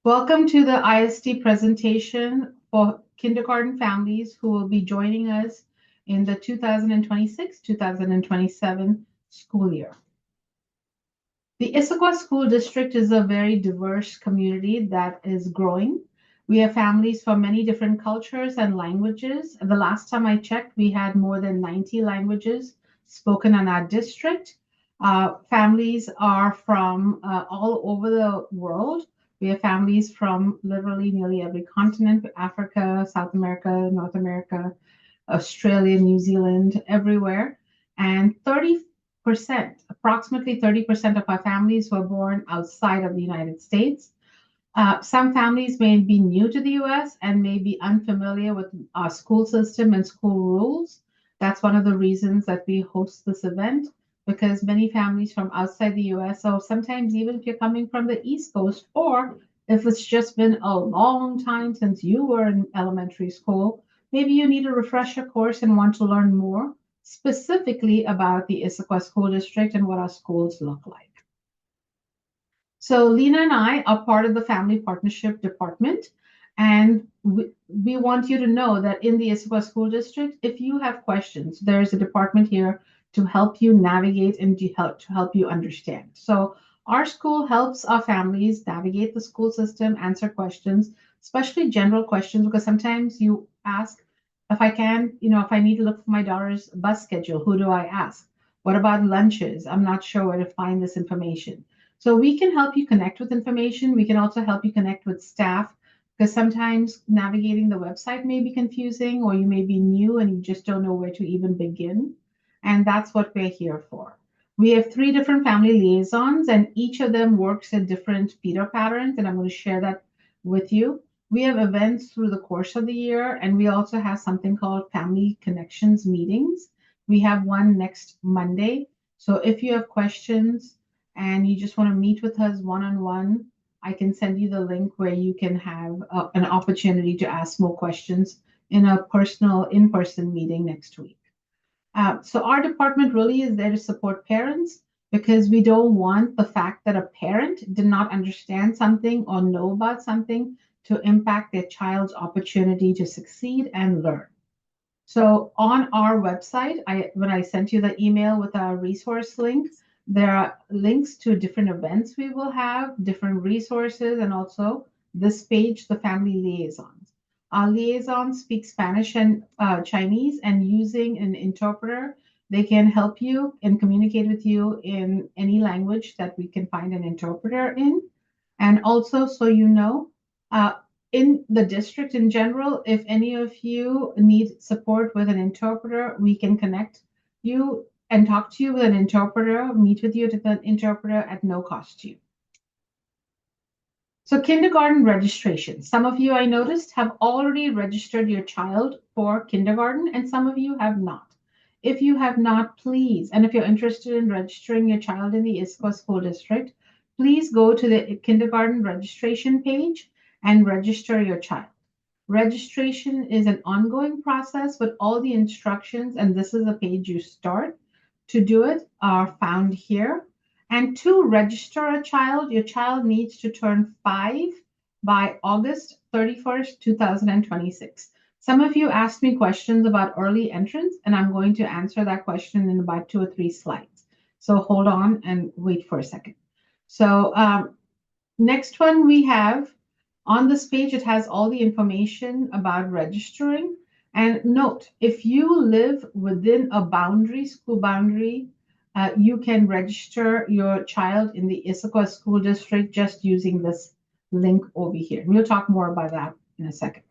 Welcome to the ISD presentation for kindergarten families who will be joining us in the 2026-2027 school year. The Issaquah School District is a very diverse community that is growing. We have families from many different cultures and languages. The last time I checked, we had more than 90 languages spoken in our district. Families are from all over the world. We have families from literally nearly every continent: Africa, South America, North America, Australia, New Zealand, everywhere. And approximately 30% of our families were born outside of the United States. Some families may be new to the US and may be unfamiliar with our school system and school rules. That's one of the reasons that we host this event, because many families from outside the US, so sometimes even if you're coming from the East Coast, or if it's just been a long time since you were in elementary school, maybe you need a refresher course and want to learn more specifically about the Issaquah School District and what our schools look like. So Lena and I are part of the Family Partnership Department, and we want you to know that in the Issaquah School District, if you have questions, there's a department here to help you navigate and to help you understand. So our school helps our families navigate the school system, answer questions, especially general questions, because sometimes you ask, if I need to look for my daughter's bus schedule, who do I ask? What about lunches? I'm not sure where to find this information. So we can help you connect with information. We can also help you connect with staff, because sometimes navigating the website may be confusing, or you may be new and you just don't know where to even begin. And that's what we're here for. We have 3 different family liaisons, and each of them works in different feeder patterns, and I'm going to share that with you. We have events through the course of the year, and we also have something called Family Connections meetings. We have one next Monday. So if you have questions and you just want to meet with us one-on-one, I can send you the link where you can have an opportunity to ask more questions in a personal in-person meeting next week. So our department really is there to support parents, because we don't want the fact that a parent did not understand something or know about something to impact their child's opportunity to succeed and learn. So on our website, when I sent you the email with our resource link, there are links to different events we will have, different resources, and also this page, the family liaisons. Our liaisons speak Spanish and Chinese, and using an interpreter, they can help you and communicate with you in any language that we can find an interpreter in. And also, so you know, in the district in general, if any of you need support with an interpreter, we can connect you and talk to you with an interpreter, meet with you with an interpreter at no cost to you. So kindergarten registration. Some of you, I noticed, have already registered your child for kindergarten, and some of you have not. If you have not, please, and if you're interested in registering your child in the Issaquah School District, please go to the kindergarten registration page and register your child. Registration is an ongoing process, but all the instructions, and this is the page you start to do it, are found here. And to register a child, your child needs to turn 5 by August 31st, 2026. Some of you asked me questions about early entrance, and I'm going to answer that question in about 2 or 3 slides. So hold on and wait for a second. So next one we have on this page, it has all the information about registering. And note, if you live within a school boundary, you can register your child in the Issaquah School District just using this link over here. We'll talk more about that in a second.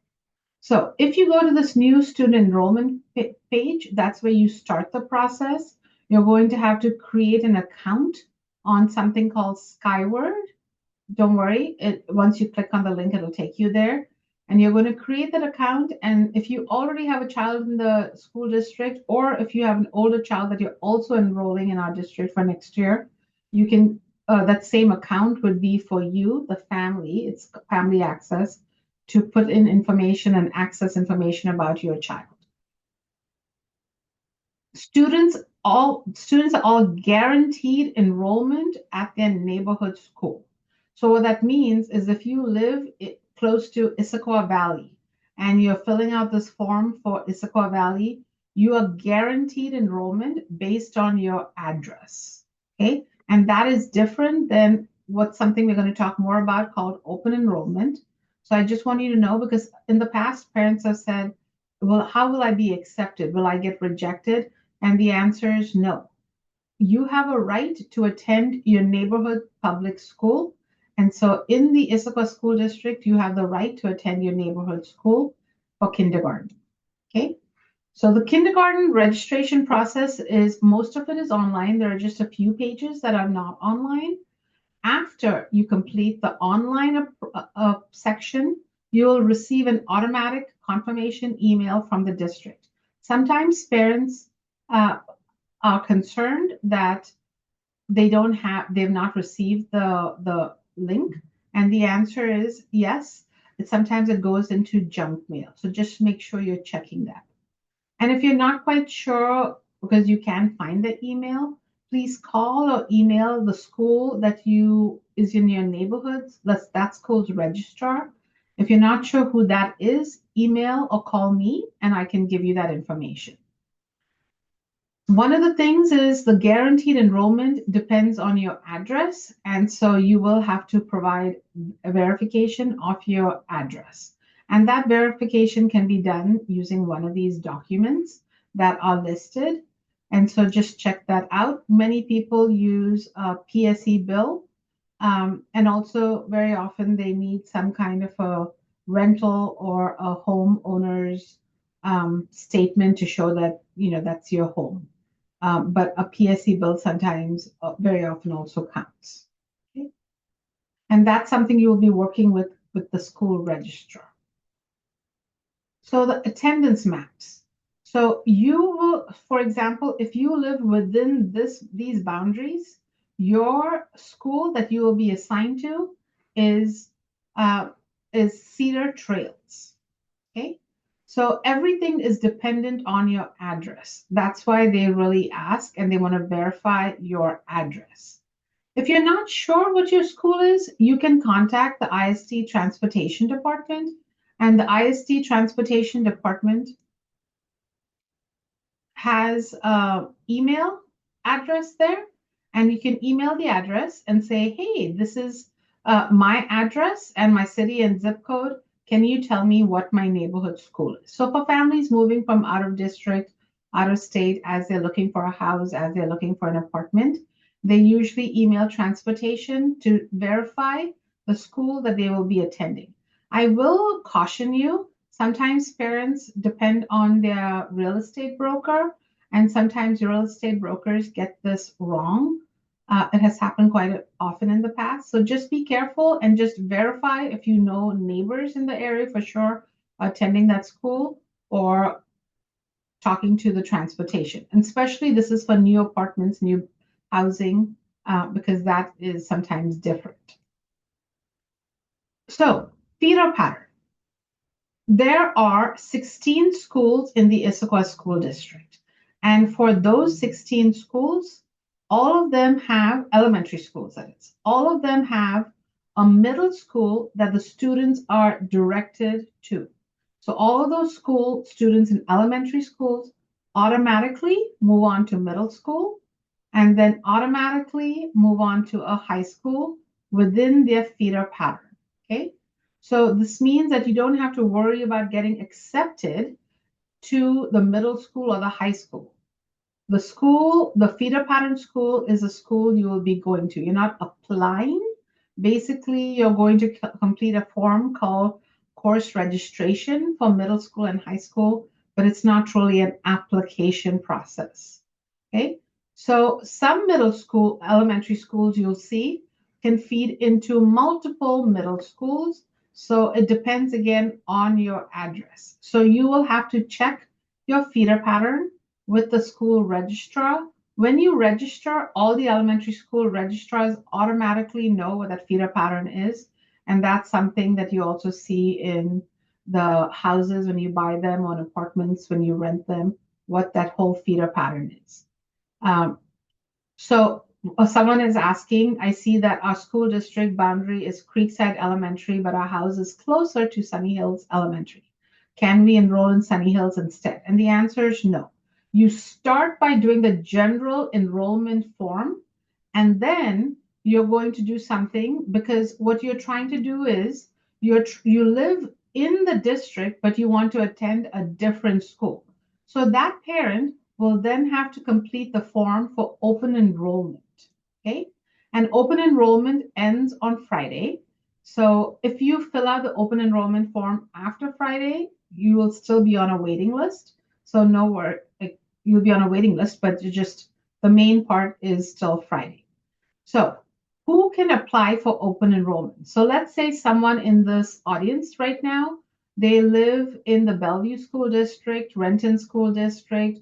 So if you go to this new student enrollment page, that's where you start the process. You're going to have to create an account on something called Skyward. Don't worry, once you click on the link, it'll take you there. And you're going to create that account. And if you already have a child in the school district, or if you have an older child that you're also enrolling in our district for next year, you can, that same account would be for you, the family. It's family access, to put in information and access information about your child. Students are all guaranteed enrollment at their neighborhood school. So what that means is if you live close to Issaquah Valley and you're filling out this form for Issaquah Valley, you are guaranteed enrollment based on your address. Okay. And that is different than what's something we're going to talk more about called open enrollment. So I just want you to know, because in the past, parents have said, well, how will I be accepted? Will I get rejected? And the answer is no. You have a right to attend your neighborhood public school. And so in the Issaquah School District, you have the right to attend your neighborhood school for kindergarten. Okay. So the kindergarten registration process is, most of it is online. There are just a few pages that are not online. After you complete the online section, you'll receive an automatic confirmation email from the district. Sometimes parents are concerned that they've not received the link, and the answer is yes. Sometimes it goes into junk mail, so just make sure you're checking that. And if you're not quite sure because you can't find the email, please call or email the school that is in your neighborhood. That school's registrar. If you're not sure who that is, email or call me and I can give you that information. One of the things is the guaranteed enrollment depends on your address, and so you will have to provide a verification of your address. And that verification can be done using one of these documents that are listed. And so just check that out. Many people use a PSE bill, and also very often they need some kind of a rental or a homeowner's statement to show that, that's your home. But a PSE bill sometimes, very often also counts. Okay? And that's something you will be working with the school registrar. So the attendance maps. So you will, for example, if you live within these boundaries, your school that you will be assigned to is Cedar Trails. Okay. So everything is dependent on your address. That's why they really ask and they want to verify your address. If you're not sure what your school is, you can contact the ISD Transportation Department, and the ISD Transportation Department has an email address there, and you can email the address and say, hey, this is my address and my city and zip code. Can you tell me what my neighborhood school is? So for families moving from out of district, out of state, as they're looking for a house, as they're looking for an apartment, they usually email transportation to verify the school that they will be attending. I will caution you, sometimes parents depend on their real estate broker, and sometimes real estate brokers get this wrong. It has happened quite often in the past. So just be careful and just verify if you know neighbors in the area for sure attending that school, or talking to the transportation. And especially this is for new apartments, new housing, because that is sometimes different. So feeder pattern. There are 16 schools in the Issaquah School District. And for those 16 schools, all of them have elementary schools, that is. All of them have a middle school that the students are directed to. So all of those school students in elementary schools automatically move on to middle school and then automatically move on to a high school within their feeder pattern. Okay. So this means that you don't have to worry about getting accepted to the middle school or the high school. The school, the feeder pattern school, is a school you will be going to. You're not applying. Basically, you're going to complete a form called course registration for middle school and high school, but it's not really an application process. Okay. So some middle school, elementary schools you'll see can feed into multiple middle schools. So it depends again on your address. So you will have to check your feeder pattern with the school registrar. When you register, all the elementary school registrars automatically know what that feeder pattern is. And that's something that you also see in the houses when you buy them, or apartments when you rent them, what that whole feeder pattern is. So Someone is asking, I see that our school district boundary is Creekside Elementary, but our house is closer to Sunny Hills Elementary. Can we enroll in Sunny Hills instead? And the answer is no. You start by doing the general enrollment form, and then you're going to do something, because what you're trying to do is you live in the district, but you want to attend a different school. So that parent will then have to complete the form for open enrollment. Okay. And open enrollment ends on Friday. So if you fill out the open enrollment form after Friday, you will still be on a waiting list. So no worry, like, you'll be on a waiting list, but you just, the main part is still Friday. So who can apply for open enrollment? So let's say someone in this audience right now, they live in the Bellevue School District, Renton School District,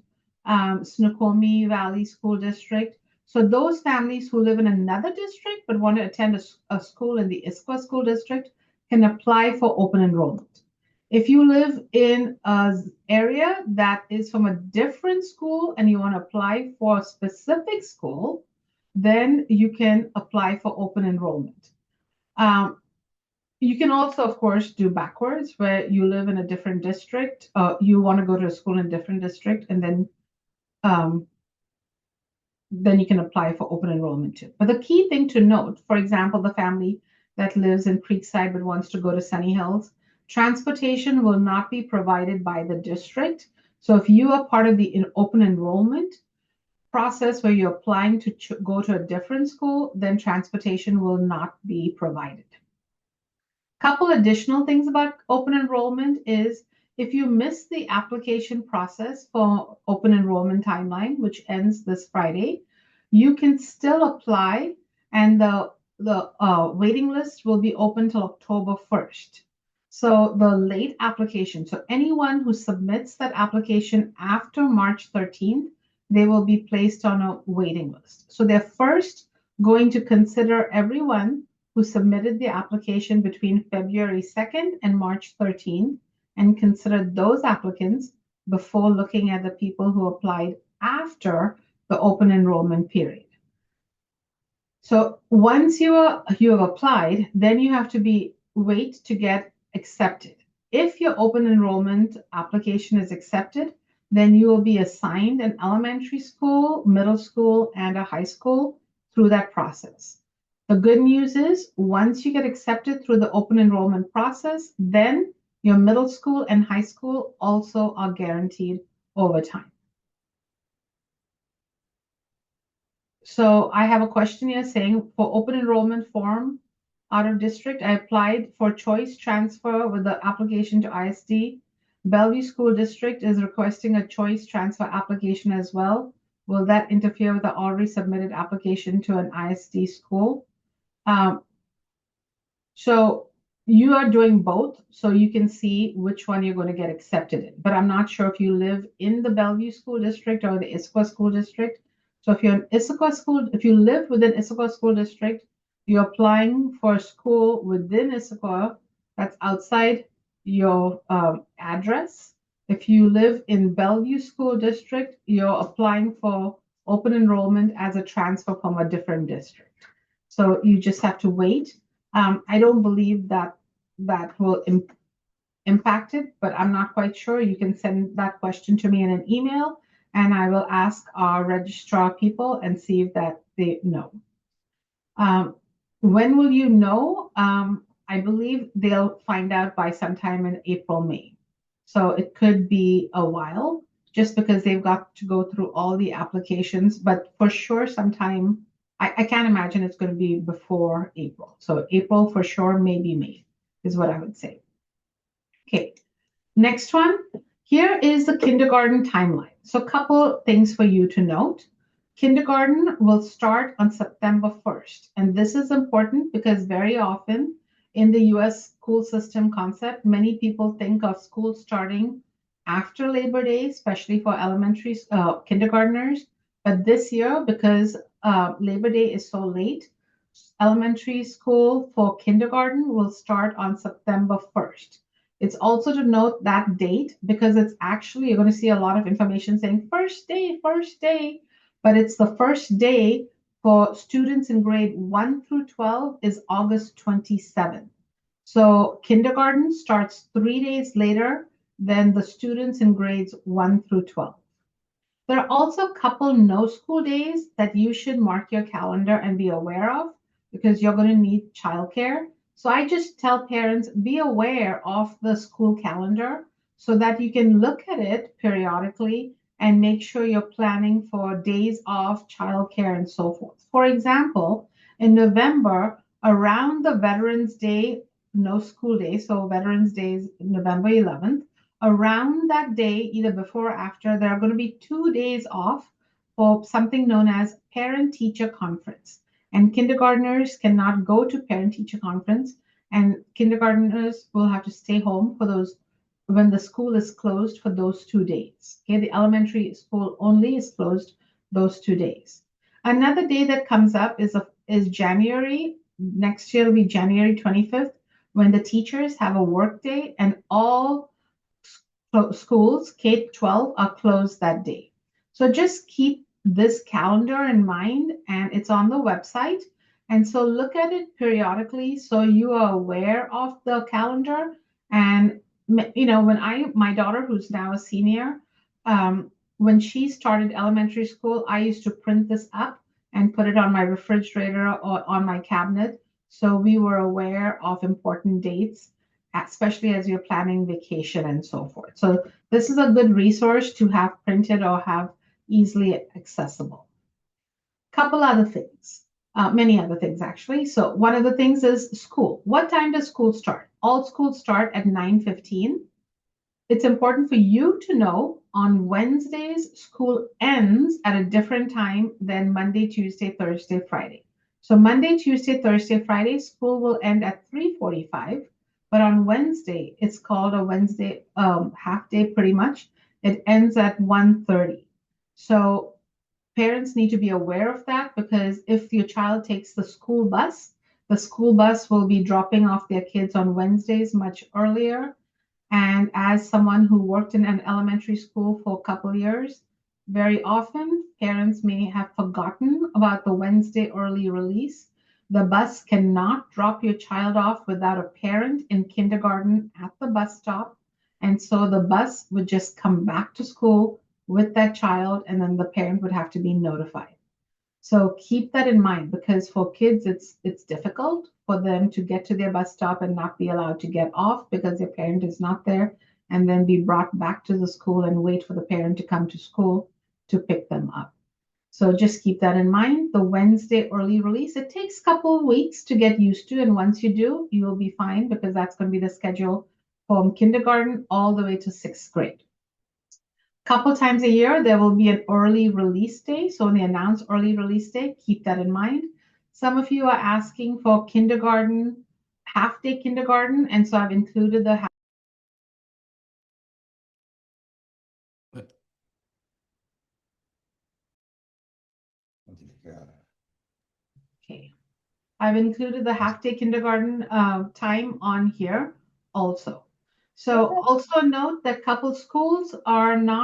Snoqualmie Valley School District. So those families who live in another district but want to attend a school in the Issaquah School District can apply for open enrollment. If you live in an area that is from a different school and you want to apply for a specific school, then you can apply for open enrollment. You can also, of course, do backwards, where you live in a different district, you want to go to a school in a different district, and then you can apply for open enrollment too. But the key thing to note, for example, the family that lives in Creekside but wants to go to Sunny Hills, transportation will not be provided by the district. So if you are part of the open enrollment process where you're applying to go to a different school, then transportation will not be provided. Couple additional things about open enrollment is, if you miss the application process for open enrollment timeline, which ends this Friday, you can still apply, and the waiting list will be open till October 1st. So the late application, so anyone who submits that application after March 13th, they will be placed on a waiting list. So they're first going to consider everyone who submitted the application between February 2nd and March 13th, and consider those applicants before looking at the people who applied after the open enrollment period. So once you have applied, then you have to wait to get accepted. If your open enrollment application is accepted, then you will be assigned an elementary school, middle school, and a high school through that process. The good news is, once you get accepted through the open enrollment process, then your middle school and high school also are guaranteed overtime. So I have a question here saying, for open enrollment form out of district, I applied for choice transfer with the application to ISD. Bellevue School District is requesting a choice transfer application as well. Will that interfere with the already submitted application to an ISD school? So you are doing both, so you can see which one you're going to get accepted in. But I'm not sure if you live in the Bellevue School District or the Issaquah School District. So if you're in Issaquah School, if you live within Issaquah School District, you're applying for a school within Issaquah that's outside your address. If you live in Bellevue School District, you're applying for open enrollment as a transfer from a different district. So you just have to wait. I don't believe that will impact it, but I'm not quite sure. You can send that question to me in an email, and I will ask our registrar people and see if that they know. When will you know? I believe they'll find out by sometime in April, May. So it could be a while, just because they've got to go through all the applications, but for sure sometime, I can't imagine it's going to be before April. So April for sure, maybe May is what I would say. Okay, next one. Here is the kindergarten timeline. So a couple things for you to note. Kindergarten will start on September 1st. And this is important because very often in the US school system concept, many people think of school starting after Labor Day, especially for elementary kindergartners. But this year, because Labor Day is so late, elementary school for kindergarten will start on September 1st. It's also to note that date because it's actually, you're going to see a lot of information saying first day, but it's the first day For students in grade 1 through 12 is August 27th. So kindergarten starts 3 days later than the students in grades 1 through 12. There are also a couple no school days that you should mark your calendar and be aware of because you're going to need childcare. So I just tell parents be aware of the school calendar so that you can look at it periodically and make sure you're planning for days off, childcare, and so forth. For example, in November, around the Veterans Day, no school day, so Veterans Day is November 11th. Around that day, either before or after, there are going to be 2 days off for something known as parent-teacher conference. And kindergartners cannot go to parent-teacher conference, and kindergartners will have to stay home for those when the school is closed for those 2 days. Okay, the elementary school only is closed those 2 days. Another day that comes up is January. Next year will be January 25th, when the teachers have a work day and all schools K-12 are closed that day. So just keep this calendar in mind, and it's on the website. And so look at it periodically so you are aware of the calendar. And when my daughter, who's now a senior, when she started elementary school, I used to print this up and put it on my refrigerator or on my cabinet. So we were aware of important dates, especially as you're planning vacation and so forth. So this is a good resource to have printed or have easily accessible. Couple other things, many other things actually. So one of the things is school. What time does school start? All schools start at 9:15. It's important for you to know on Wednesdays, school ends at a different time than Monday, Tuesday, Thursday, Friday. So Monday, Tuesday, Thursday, Friday, school will end at 3:45. But on Wednesday, it's called a Wednesday half day pretty much. It ends at 1:30. So parents need to be aware of that because if your child takes the school bus will be dropping off their kids on Wednesdays much earlier. And as someone who worked in an elementary school for a couple of years, very often parents may have forgotten about the Wednesday early release. The bus cannot drop your child off without a parent in kindergarten at the bus stop. And so the bus would just come back to school with that child, and then the parent would have to be notified. So keep that in mind because for kids, it's difficult for them to get to their bus stop and not be allowed to get off because their parent is not there, and then be brought back to the school and wait for the parent to come to school to pick them up. So just keep that in mind. The Wednesday early release, it takes a couple of weeks to get used to, and once you do, you will be fine because that's going to be the schedule from kindergarten all the way to 6th grade. Couple times a year, there will be an early release day. So when they announce early release day, keep that in mind. Some of you are asking for kindergarten, half day kindergarten, and so I've included the half. Okay. I've included the half day kindergarten time on here also. So also note that couple schools don't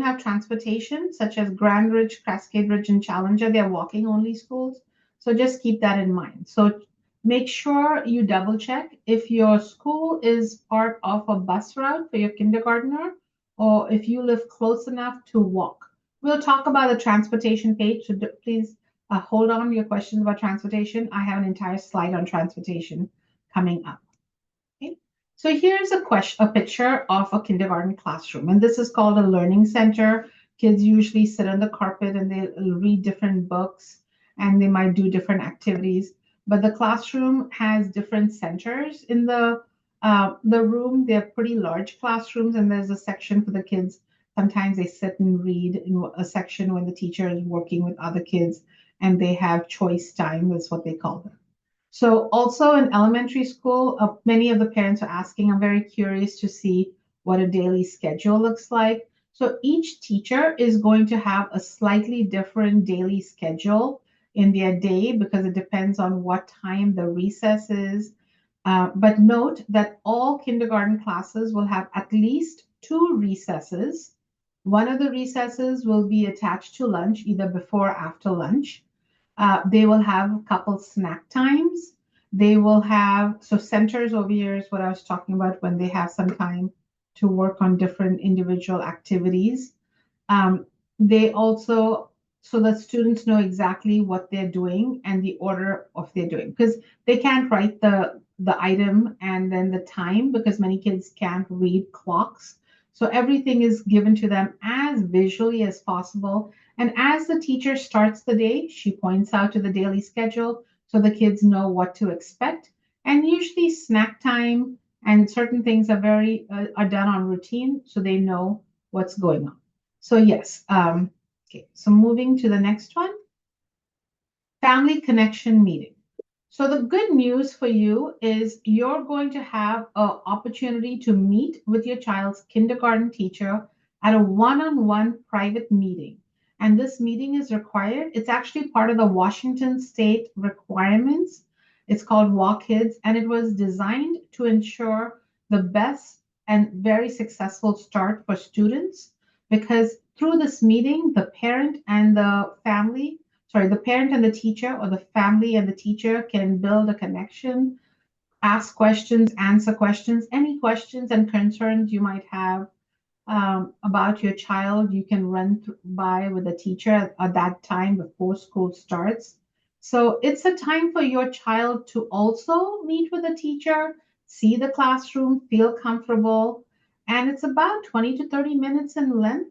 have transportation, such as Grand Ridge, Cascade Ridge, and Challenger. They're walking only schools. So just keep that in mind. So make sure you double check if your school is part of a bus route for your kindergartner, or if you live close enough to walk. We'll talk about the transportation page, so please hold on your questions about transportation. I have an entire slide on transportation coming up. Okay. So here's a picture of a kindergarten classroom, and this is called a learning center. Kids usually sit on the carpet and they read different books and they might do different activities. But the classroom has different centers in the room. They're pretty large classrooms, and there's a section for the kids. Sometimes they sit and read in a section when the teacher is working with other kids, and they have choice time, that's what they call them. So also in elementary school, many of the parents are asking, I'm very curious to see what a daily schedule looks like. So each teacher is going to have a slightly different daily schedule in their day because it depends on what time the recess is. But note that all kindergarten classes will have at least 2 recesses One of the recesses will be attached to lunch, either before or after lunch. They will have a couple snack times. They will have, so centers over here is what I was talking about when they have some time to work on different individual activities. Um, they also, so that students know exactly what they're doing and the order of their doing, because they can't write the item and then the time because many kids can't read clocks. So everything is given to them as visually as possible. And as the teacher starts the day, she points out to the daily schedule so the kids know what to expect. And usually snack time and certain things are done on routine so they know what's going on. So yes, okay. So moving to the next one, family connection meeting. So the good news for you is you're going to have an opportunity to meet with your child's kindergarten teacher at a one-on-one private meeting. And this meeting is required. It's actually part of the Washington state requirements. It's called WaKids, and it was designed to ensure the best and very successful start for students because through this meeting, the parent and the family sorry, the parent and the teacher or the family and the teacher can build a connection, ask questions, answer questions, any questions and concerns you might have about your child, you can run by with the teacher at that time before school starts. So it's a time for your child to also meet with a teacher, see the classroom, feel comfortable, and it's about 20 to 30 minutes in length.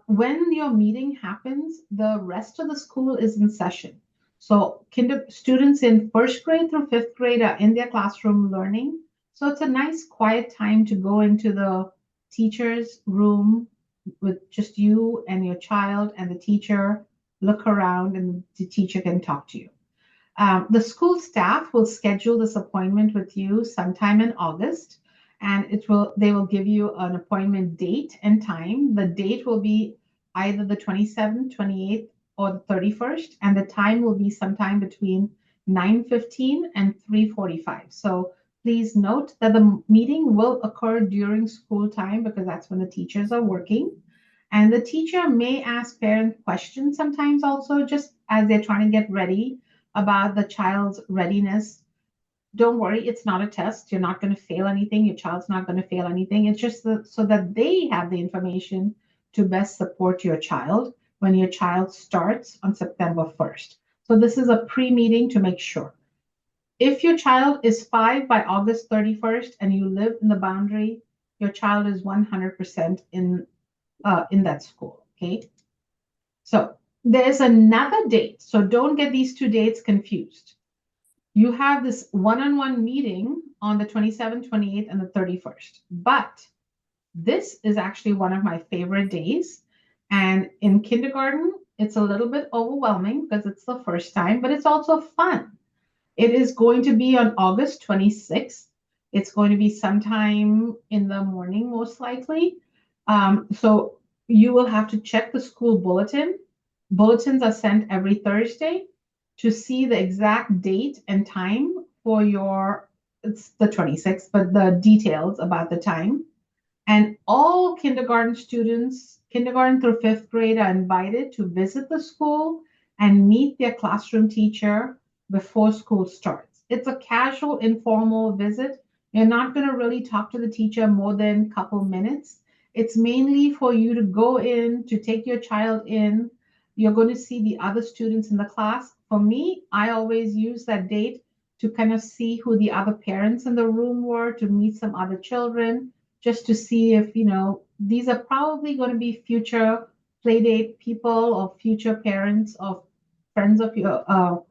When your meeting happens, the rest of the school is in session. So students in first grade through fifth grade are in their classroom learning. So it's a nice quiet time to go into the teacher's room with just you and your child and the teacher, look around and the teacher can talk to you. The school staff will schedule this appointment with you sometime in August, and they will give you an appointment date and time. The date will be either the 27th, 28th, or the 31st, and the time will be sometime between 9:15 and 3:45. So please note that the meeting will occur during school time because that's when the teachers are working. And the teacher may ask parent questions sometimes also, just as they're trying to get ready about the child's readiness. Don't worry, it's not a test. You're not going to fail anything. Your child's not going to fail anything. It's just so that they have the information to best support your child when your child starts on September 1st. So this is a pre-meeting to make sure. If your child is 5 by August 31st and you live in the boundary, your child is 100% in that school. Okay. So there's another date. So don't get these two dates confused. You have this one-on-one meeting on the 27th, 28th, and the 31st. But this is actually one of my favorite days. And in kindergarten, it's a little bit overwhelming because it's the first time, but it's also fun. It is going to be on August 26th. It's going to be sometime in the morning, most likely. So you will have to check the school bulletin. Bulletins are sent every Thursday to see the exact date and time for it's the 26th, but the details about the time. And all kindergarten students, kindergarten through fifth grade, are invited to visit the school and meet their classroom teacher before school starts. It's a casual, informal visit. You're not going to really talk to the teacher more than a couple minutes. It's mainly for you to go in, to take your child in. You're going to see the other students in the class. For me, I always use that date to kind of see who the other parents in the room were, to meet some other children, just to see if, these are probably going to be future playdate people or future parents of friends of your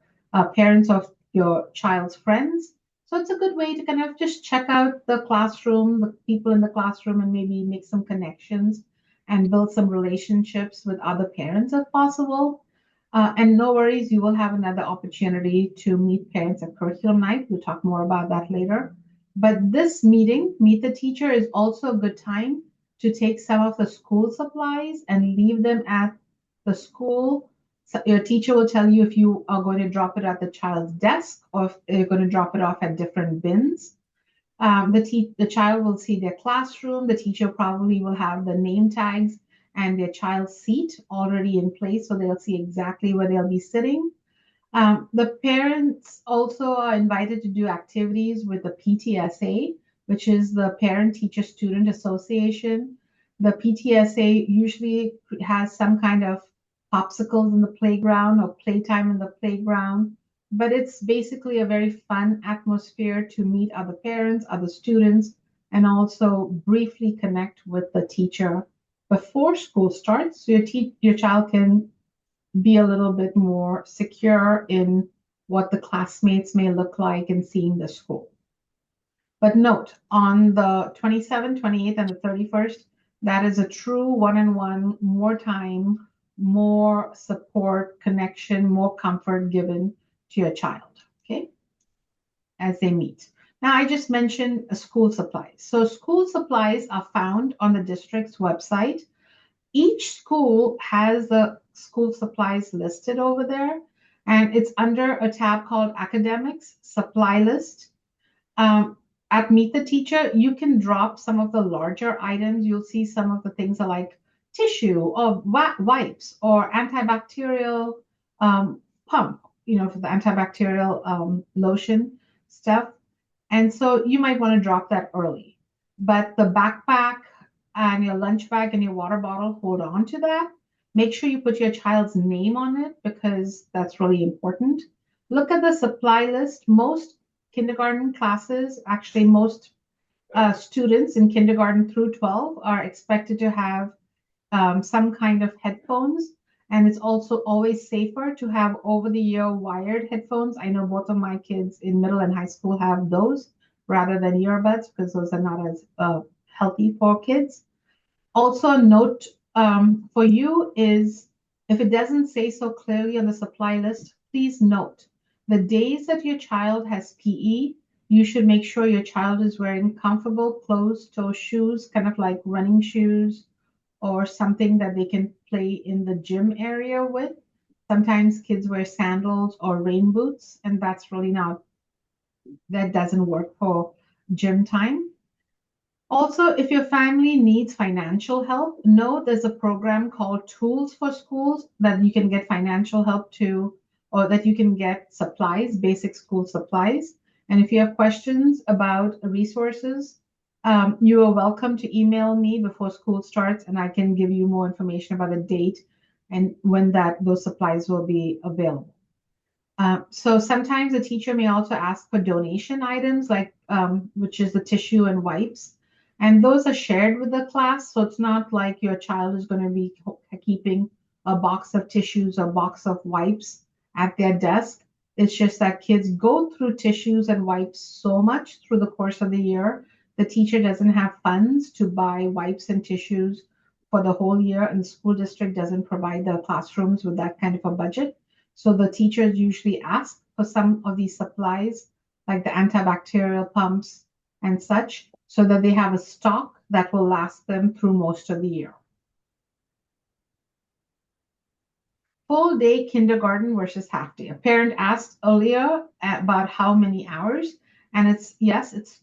parents of your child's friends. So it's a good way to kind of just check out the classroom, the people in the classroom, and maybe make some connections and build some relationships with other parents if possible. And no worries, you will have another opportunity to meet parents at curriculum night. We'll talk more about that later. But this meeting, Meet the Teacher, is also a good time to take some of the school supplies and leave them at the school. So your teacher will tell you if you are going to drop it at the child's desk or if you're going to drop it off at different bins. The child will see their classroom. The teacher probably will have the name tags and their child's seat already in place, so they'll see exactly where they'll be sitting. The parents also are invited to do activities with the PTSA, which is the Parent Teacher Student Association. The PTSA usually has some kind of popsicles in the playground or playtime in the playground, but it's basically a very fun atmosphere to meet other parents, other students, and also briefly connect with the teacher before school starts, so your child can be a little bit more secure in what the classmates may look like and seeing the school. But note, on the 27th, 28th, and the 31st, that is a true one-on-one, more time, more support, connection, more comfort given to your child, okay, as they meet. Now, I just mentioned school supplies. So school supplies are found on the district's website. Each school has the school supplies listed over there, and it's under a tab called Academics Supply List. At Meet the Teacher, you can drop some of the larger items. You'll see some of the things are like tissue or wipes or antibacterial pump, for the antibacterial lotion stuff. And so you might want to drop that early. But the backpack and your lunch bag and your water bottle, hold on to that. Make sure you put your child's name on it because that's really important. Look at the supply list. Most kindergarten classes, actually most students in kindergarten through 12 are expected to have some kind of headphones. And it's also always safer to have over-the-ear wired headphones. I know both of my kids in middle and high school have those rather than earbuds because those are not as healthy for kids. Also, a note for you is if it doesn't say so clearly on the supply list, please note the days that your child has PE, you should make sure your child is wearing comfortable closed-toe shoes, kind of like running shoes or something that they can play in the gym area with. Sometimes kids wear sandals or rain boots, and that's really that doesn't work for gym time. Also, if your family needs financial help, know there's a program called Tools for Schools that you can get financial help to, or that you can get supplies, basic school supplies. And if you have questions about resources, you are welcome to email me before school starts, and I can give you more information about the date and when those supplies will be available. So sometimes a teacher may also ask for donation items, like which is the tissue and wipes. And those are shared with the class. So it's not like your child is going to be keeping a box of tissues or box of wipes at their desk. It's just that kids go through tissues and wipes so much through the course of the year. The teacher doesn't have funds to buy wipes and tissues for the whole year, and the school district doesn't provide the classrooms with that kind of a budget. So the teachers usually ask for some of these supplies, like the antibacterial pumps and such, so that they have a stock that will last them through most of the year. Full day kindergarten versus half day. A parent asked earlier about how many hours, and it's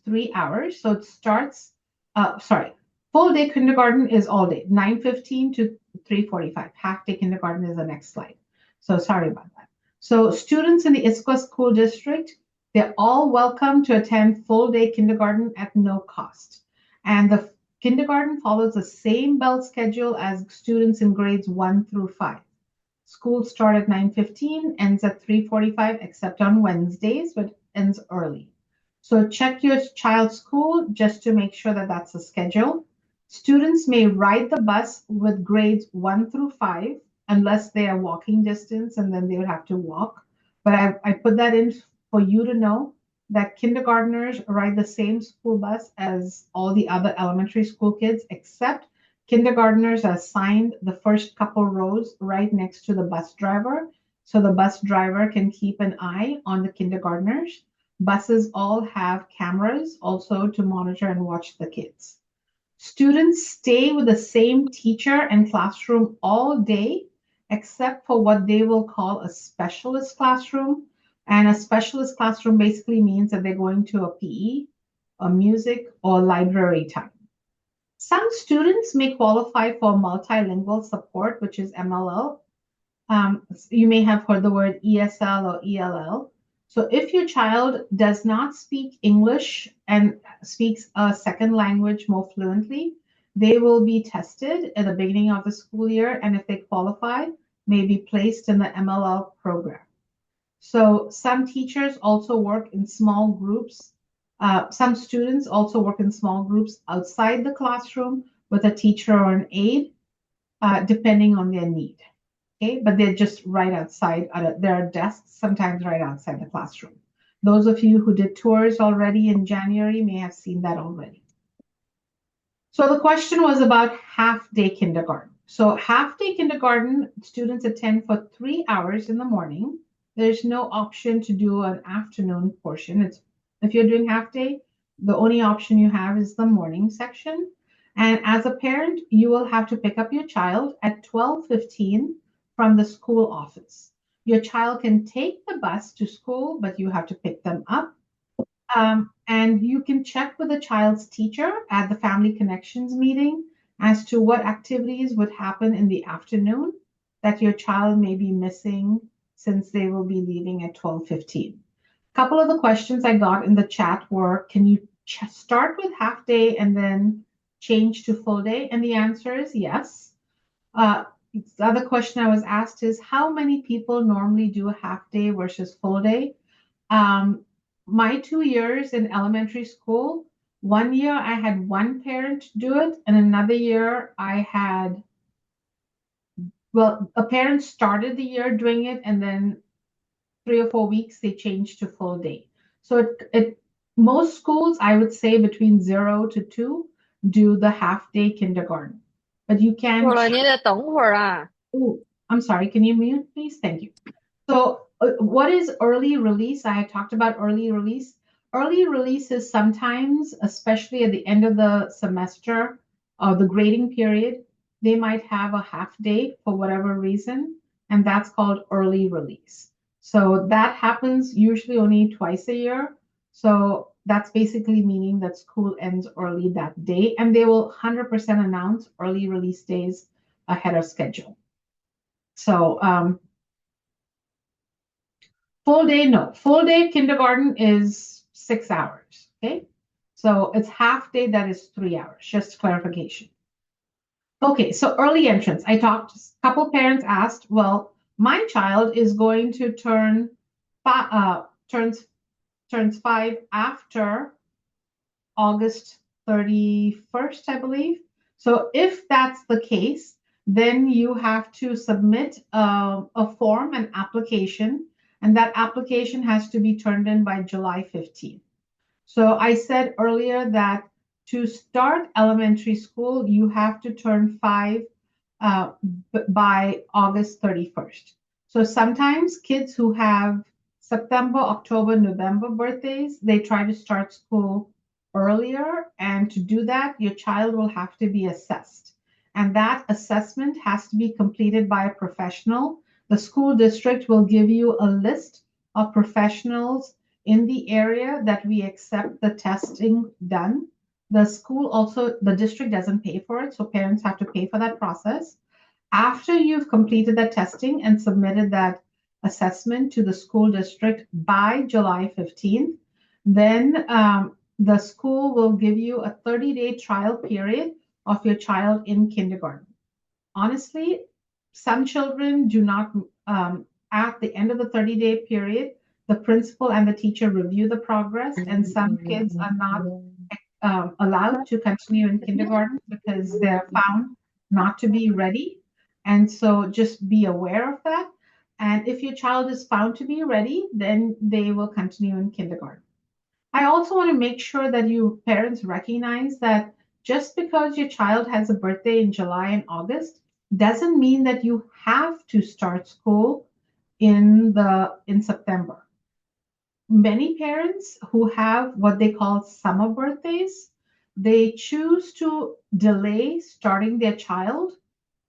3 hours. So it starts, full day kindergarten is all day, 9:15 to 3:45. Half day kindergarten is the next slide. So sorry about that. So students in the Issaquah School District, they're all welcome to attend full day kindergarten at no cost. And the kindergarten follows the same bell schedule as students in grades 1 through 5. School start at 9:15, ends at 3:45, except on Wednesdays, but ends early. So check your child's school just to make sure that that's the schedule. Students may ride the bus with grades 1 through 5, unless they are walking distance, and then they would have to walk. But I put that in for you to know that kindergartners ride the same school bus as all the other elementary school kids, except kindergartners are assigned the first couple rows right next to the bus driver. So the bus driver can keep an eye on the kindergartners. Buses all have cameras also to monitor and watch the kids. Students stay with the same teacher and classroom all day, except for what they will call a specialist classroom. And a specialist classroom basically means that they're going to a PE, a music, or library time. Some students may qualify for multilingual support, which is MLL. You may have heard the word ESL or ELL. So if your child does not speak English and speaks a second language more fluently, they will be tested at the beginning of the school year, and if they qualify, may be placed in the MLL program. So some teachers also work in small groups. Some students also work in small groups outside the classroom with a teacher or an aide, depending on their need. Okay, but they're just right outside. There are desks sometimes right outside the classroom. Those of you who did tours already in January may have seen that already. So the question was about half-day kindergarten. So half-day kindergarten, students attend for 3 hours in the morning. There's no option to do an afternoon portion. If you're doing half-day, the only option you have is the morning section. And as a parent, you will have to pick up your child at 12:15 from the school office. Your child can take the bus to school, but you have to pick them up. And you can check with the child's teacher at the Family Connections meeting as to what activities would happen in the afternoon that your child may be missing since they will be leaving at 12:15. A couple of the questions I got in the chat were, can you start with half day and then change to full day? And the answer is yes. The other question I was asked is, how many people normally do a half day versus full day? My 2 years in elementary school, 1 year I had one parent do it, and another year a parent started the year doing it, and then 3 or 4 weeks they changed to full day. So most schools, I would say between 0 to 2, do the half day kindergarten. But you can. 你得等会儿啊。Oh, I'm sorry. Can you mute, please? Thank you. So, what is early release? I had talked about early release. Early release is sometimes, especially at the end of the semester or the grading period, they might have a half day for whatever reason, and that's called early release. So that happens usually only twice a year. So that's basically meaning that school ends early that day, and they will 100% announce early release days ahead of schedule. So, full day, no. Full day kindergarten is 6 hours, okay? So it's half day, that is 3 hours, just clarification. Okay, so early entrance. A couple parents asked, well, my child is going to turns 5 after August 31st, I believe. So if that's the case, then you have to submit a form, an application, and that application has to be turned in by July 15th. So I said earlier that to start elementary school, you have to turn 5 by August 31st. So sometimes kids who have September, October, November birthdays, they try to start school earlier. And to do that, your child will have to be assessed. And that assessment has to be completed by a professional. The school district will give you a list of professionals in the area that we accept the testing done. The district doesn't pay for it, so parents have to pay for that process. After you've completed that testing and submitted that assessment to the school district by July 15th, then the school will give you a 30-day trial period of your child in kindergarten. Honestly, some children do not, at the end of the 30-day period, the principal and the teacher review the progress, and some kids are not allowed to continue in kindergarten because they're found not to be ready. And so just be aware of that. And if your child is found to be ready, then they will continue in kindergarten. I also want to make sure that you parents recognize that just because your child has a birthday in July and August doesn't mean that you have to start school in September. Many parents who have what they call summer birthdays, they choose to delay starting their child.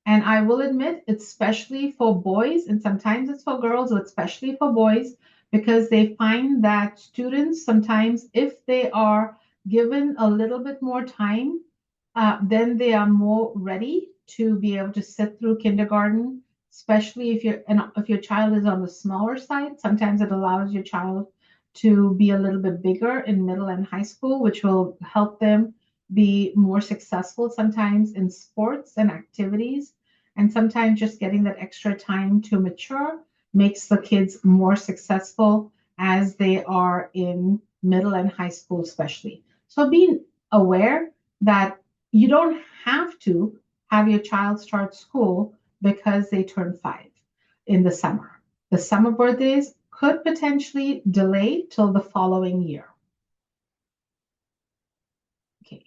And I will admit, especially for boys, and sometimes it's for girls, but especially for boys, because they find that students sometimes, if they are given a little bit more time then they are more ready to be able to sit through kindergarten, especially if your child is on the smaller side. Sometimes it allows your child to be a little bit bigger in middle and high school, which will help them be more successful sometimes in sports and activities. And sometimes just getting that extra time to mature makes the kids more successful as they are in middle and high school, especially. So being aware that you don't have to have your child start school because they turn 5 in the summer. The summer birthdays could potentially delay till the following year. Okay.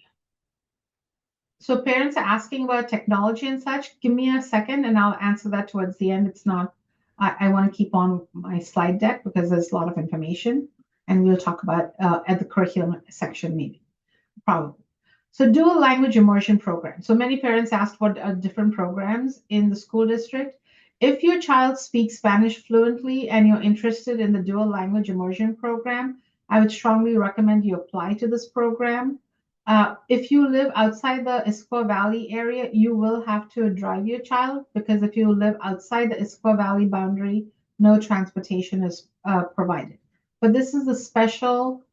So parents are asking about technology and such. Give me a second and I'll answer that towards the end. It's not, I want to keep on my slide deck because there's a lot of information and we'll talk about at the curriculum section maybe, probably. So dual language immersion program. So many parents asked what are different programs in the school district. If your child speaks Spanish fluently and you're interested in the dual language immersion program, I would strongly recommend you apply to this program. If you live outside the Issaquah Valley area, you will have to drive your child because if you live outside the Issaquah Valley boundary, no transportation is provided. But this is a special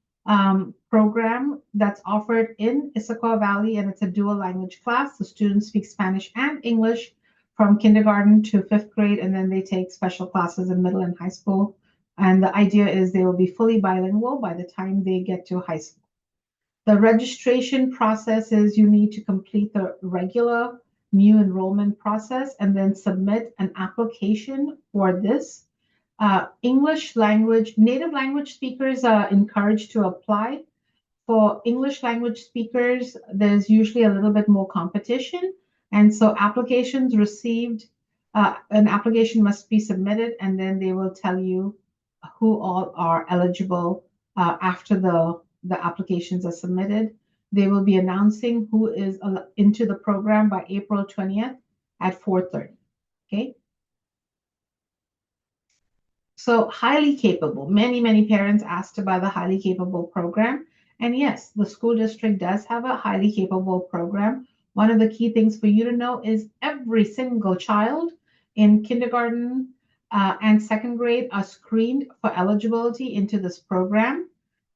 program that's offered in Issaquah Valley, and it's a dual language class. The students speak Spanish and English from kindergarten to 5th grade, and then they take special classes in middle and high school. And the idea is they will be fully bilingual by the time they get to high school. The registration process is you need to complete the regular new enrollment process and then submit an application for this. English language, native language speakers are encouraged to apply. For English language speakers, there's usually a little bit more competition. And so applications received, an application must be submitted, and then they will tell you who all are eligible after the applications are submitted. They will be announcing who is into the program by April 20th at 4:30. Okay. So highly capable. Many parents asked about the highly capable program. And yes, the school district does have a highly capable program. One of the key things for you to know is every single child in kindergarten and 2nd grade are screened for eligibility into this program.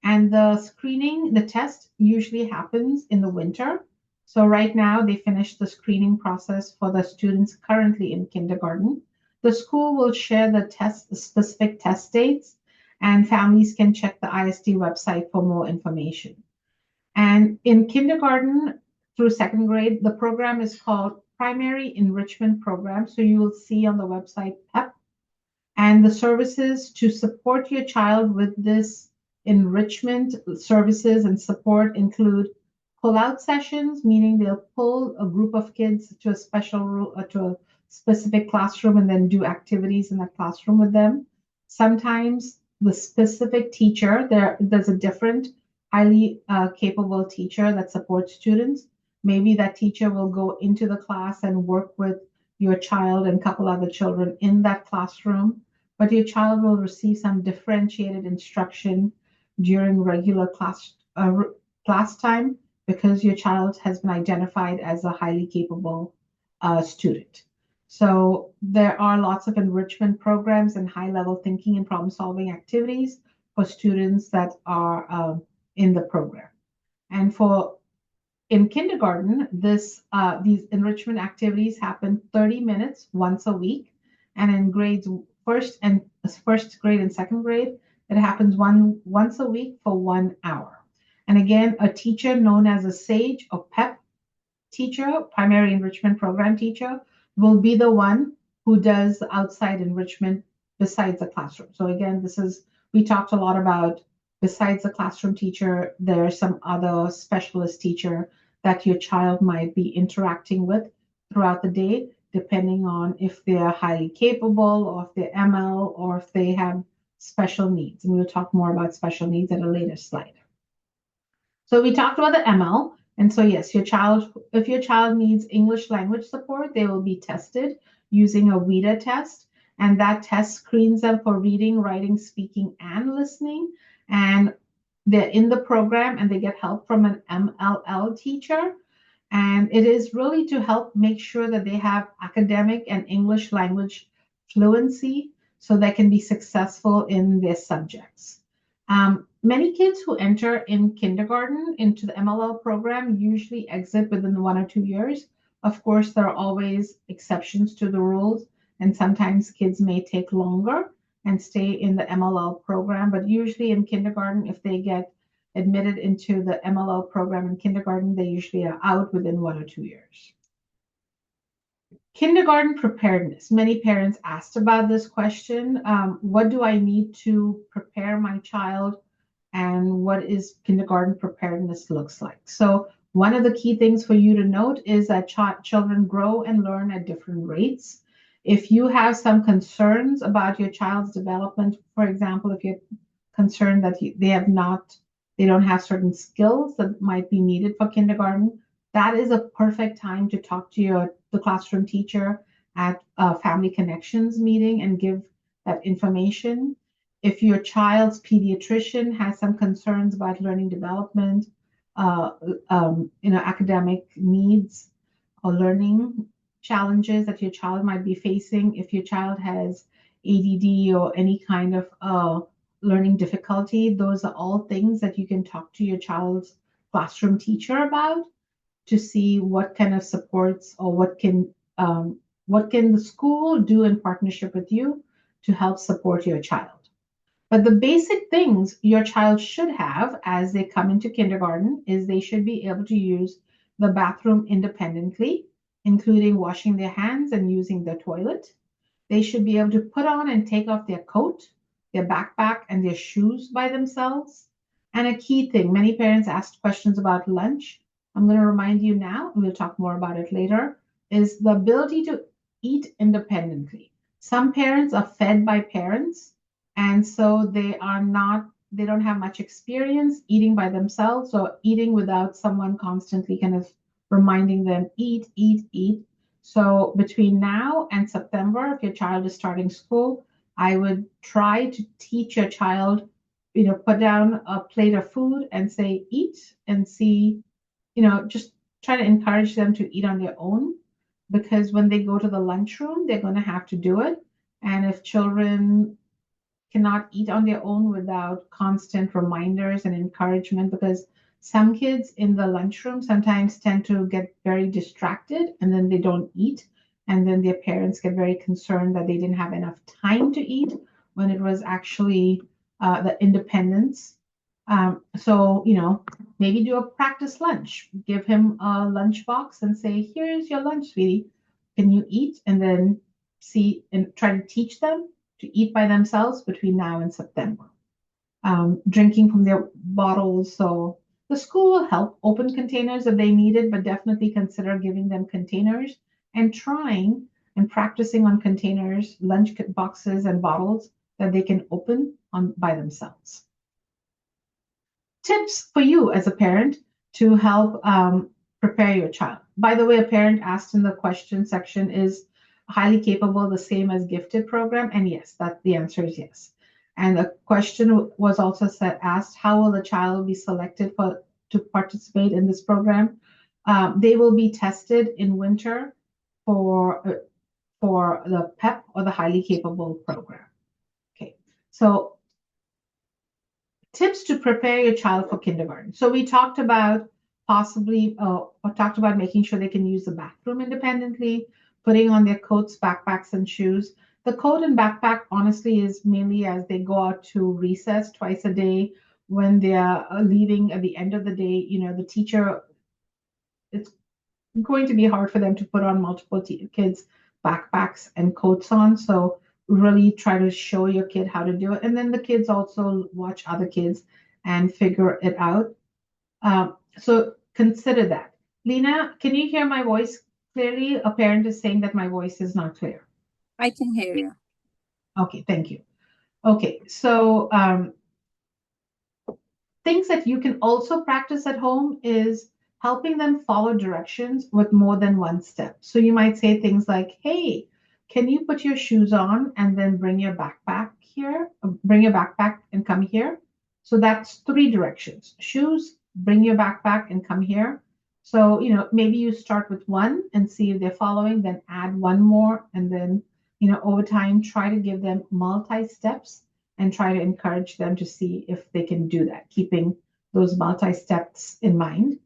And the screening, the test usually happens in the winter. So right now they finished the screening process for the students currently in kindergarten. The school will share the specific test dates, and families can check the ISD website for more information. And in kindergarten through 2nd grade, the program is called Primary Enrichment Program. So you will see on the website PEP. And the services to support your child with this enrichment services and support include pull-out sessions, meaning they'll pull a group of kids to a specific classroom and then do activities in that classroom with them. Sometimes the specific teacher, there's a different highly capable teacher that supports students. Maybe that teacher will go into the class and work with your child and a couple other children in that classroom, but your child will receive some differentiated instruction during regular class time because your child has been identified as a highly capable student. So there are lots of enrichment programs and high-level thinking and problem-solving activities for students that are in the program. And in kindergarten, these enrichment activities happen 30 minutes once a week, and in grades first grade and 2nd grade, it happens once a week for 1 hour. And again, a teacher known as a SAGE or PEP teacher, primary enrichment program teacher, will be the one who does the outside enrichment besides the classroom. So again, we talked a lot about besides the classroom teacher, there's some other specialist teacher that your child might be interacting with throughout the day, depending on if they're highly capable or if they're ML or if they have special needs. And we'll talk more about special needs at a later slide. So we talked about the ML. And so yes, if your child needs English language support, they will be tested using a WIDA test. And that test screens them for reading, writing, speaking, and listening. And they're in the program and they get help from an MLL teacher. And it is really to help make sure that they have academic and English language fluency so they can be successful in their subjects. Many kids who enter in kindergarten into the MLL program usually exit within 1 or 2 years. Of course, there are always exceptions to the rules, and sometimes kids may take longer and stay in the MLL program. But usually in kindergarten, if they get admitted into the MLL program in kindergarten, they usually are out within 1 or 2 years. Kindergarten preparedness. Many parents asked about this question. What do I need to prepare my child? And what is kindergarten preparedness looks like? So one of the key things for you to note is that children grow and learn at different rates. If you have some concerns about your child's development, for example, if you're concerned that they don't have certain skills that might be needed for kindergarten, that is a perfect time to talk to the classroom teacher at a Family Connections meeting and give that information. If your child's pediatrician has some concerns about learning development, academic needs or learning challenges that your child might be facing, if your child has ADD or any kind of learning difficulty, those are all things that you can talk to your child's classroom teacher about to see what kind of supports or what can the school do in partnership with you to help support your child. But the basic things your child should have as they come into kindergarten is they should be able to use the bathroom independently, including washing their hands and using the toilet. They should be able to put on and take off their coat, their backpack, and their shoes by themselves. And a key thing, many parents asked questions about lunch. I'm going to remind you now, and we'll talk more about it later, is the ability to eat independently. Some parents are fed by parents, and so they don't have much experience eating by themselves or eating without someone constantly kind of reminding them, eat, eat, eat. So between now and September, if your child is starting school, I would try to teach your child, put down a plate of food and say, eat, and see, just try to encourage them to eat on their own, because when they go to the lunchroom, they're going to have to do it. And if children cannot eat on their own without constant reminders and encouragement, because some kids in the lunchroom sometimes tend to get very distracted and then they don't eat. And then their parents get very concerned that they didn't have enough time to eat when it was actually the independence. So, maybe do a practice lunch. Give him a lunch box and say, here's your lunch, sweetie. Can you eat? And then see and try to teach them to eat by themselves between now and September. Drinking from their bottles. So the school will help open containers if they need it, but definitely consider giving them containers and trying and practicing on containers, lunch boxes, and bottles that they can open by themselves. Tips for you as a parent to help prepare your child. By the way, a parent asked in the question section, is highly capable the same as gifted program? And yes, the answer is yes. And the question was also asked, how will the child be selected to participate in this program? They will be tested in winter for the PEP or the highly capable program. Okay, so tips to prepare your child for kindergarten. So we talked about making sure they can use the bathroom independently, putting on their coats, backpacks, and shoes. The coat and backpack, honestly, is mainly as they go out to recess twice a day. When they're leaving at the end of the day, the teacher, it's going to be hard for them to put on multiple kids' backpacks and coats on. So really try to show your kid how to do it. And then the kids also watch other kids and figure it out. So consider that. Lena, can you hear my voice clearly? A parent is saying that my voice is not clear. I can hear you. Okay, thank you. Okay, so things that you can also practice at home is helping them follow directions with more than one step. So you might say things like, hey, can you put your shoes on and then bring your backpack here? Bring your backpack and come here. So that's 3 directions. Shoes, bring your backpack and come here. So, maybe you start with one and see if they're following, then add one more, and then, over time, try to give them multi steps and try to encourage them to see if they can do that, keeping those multi steps in mind.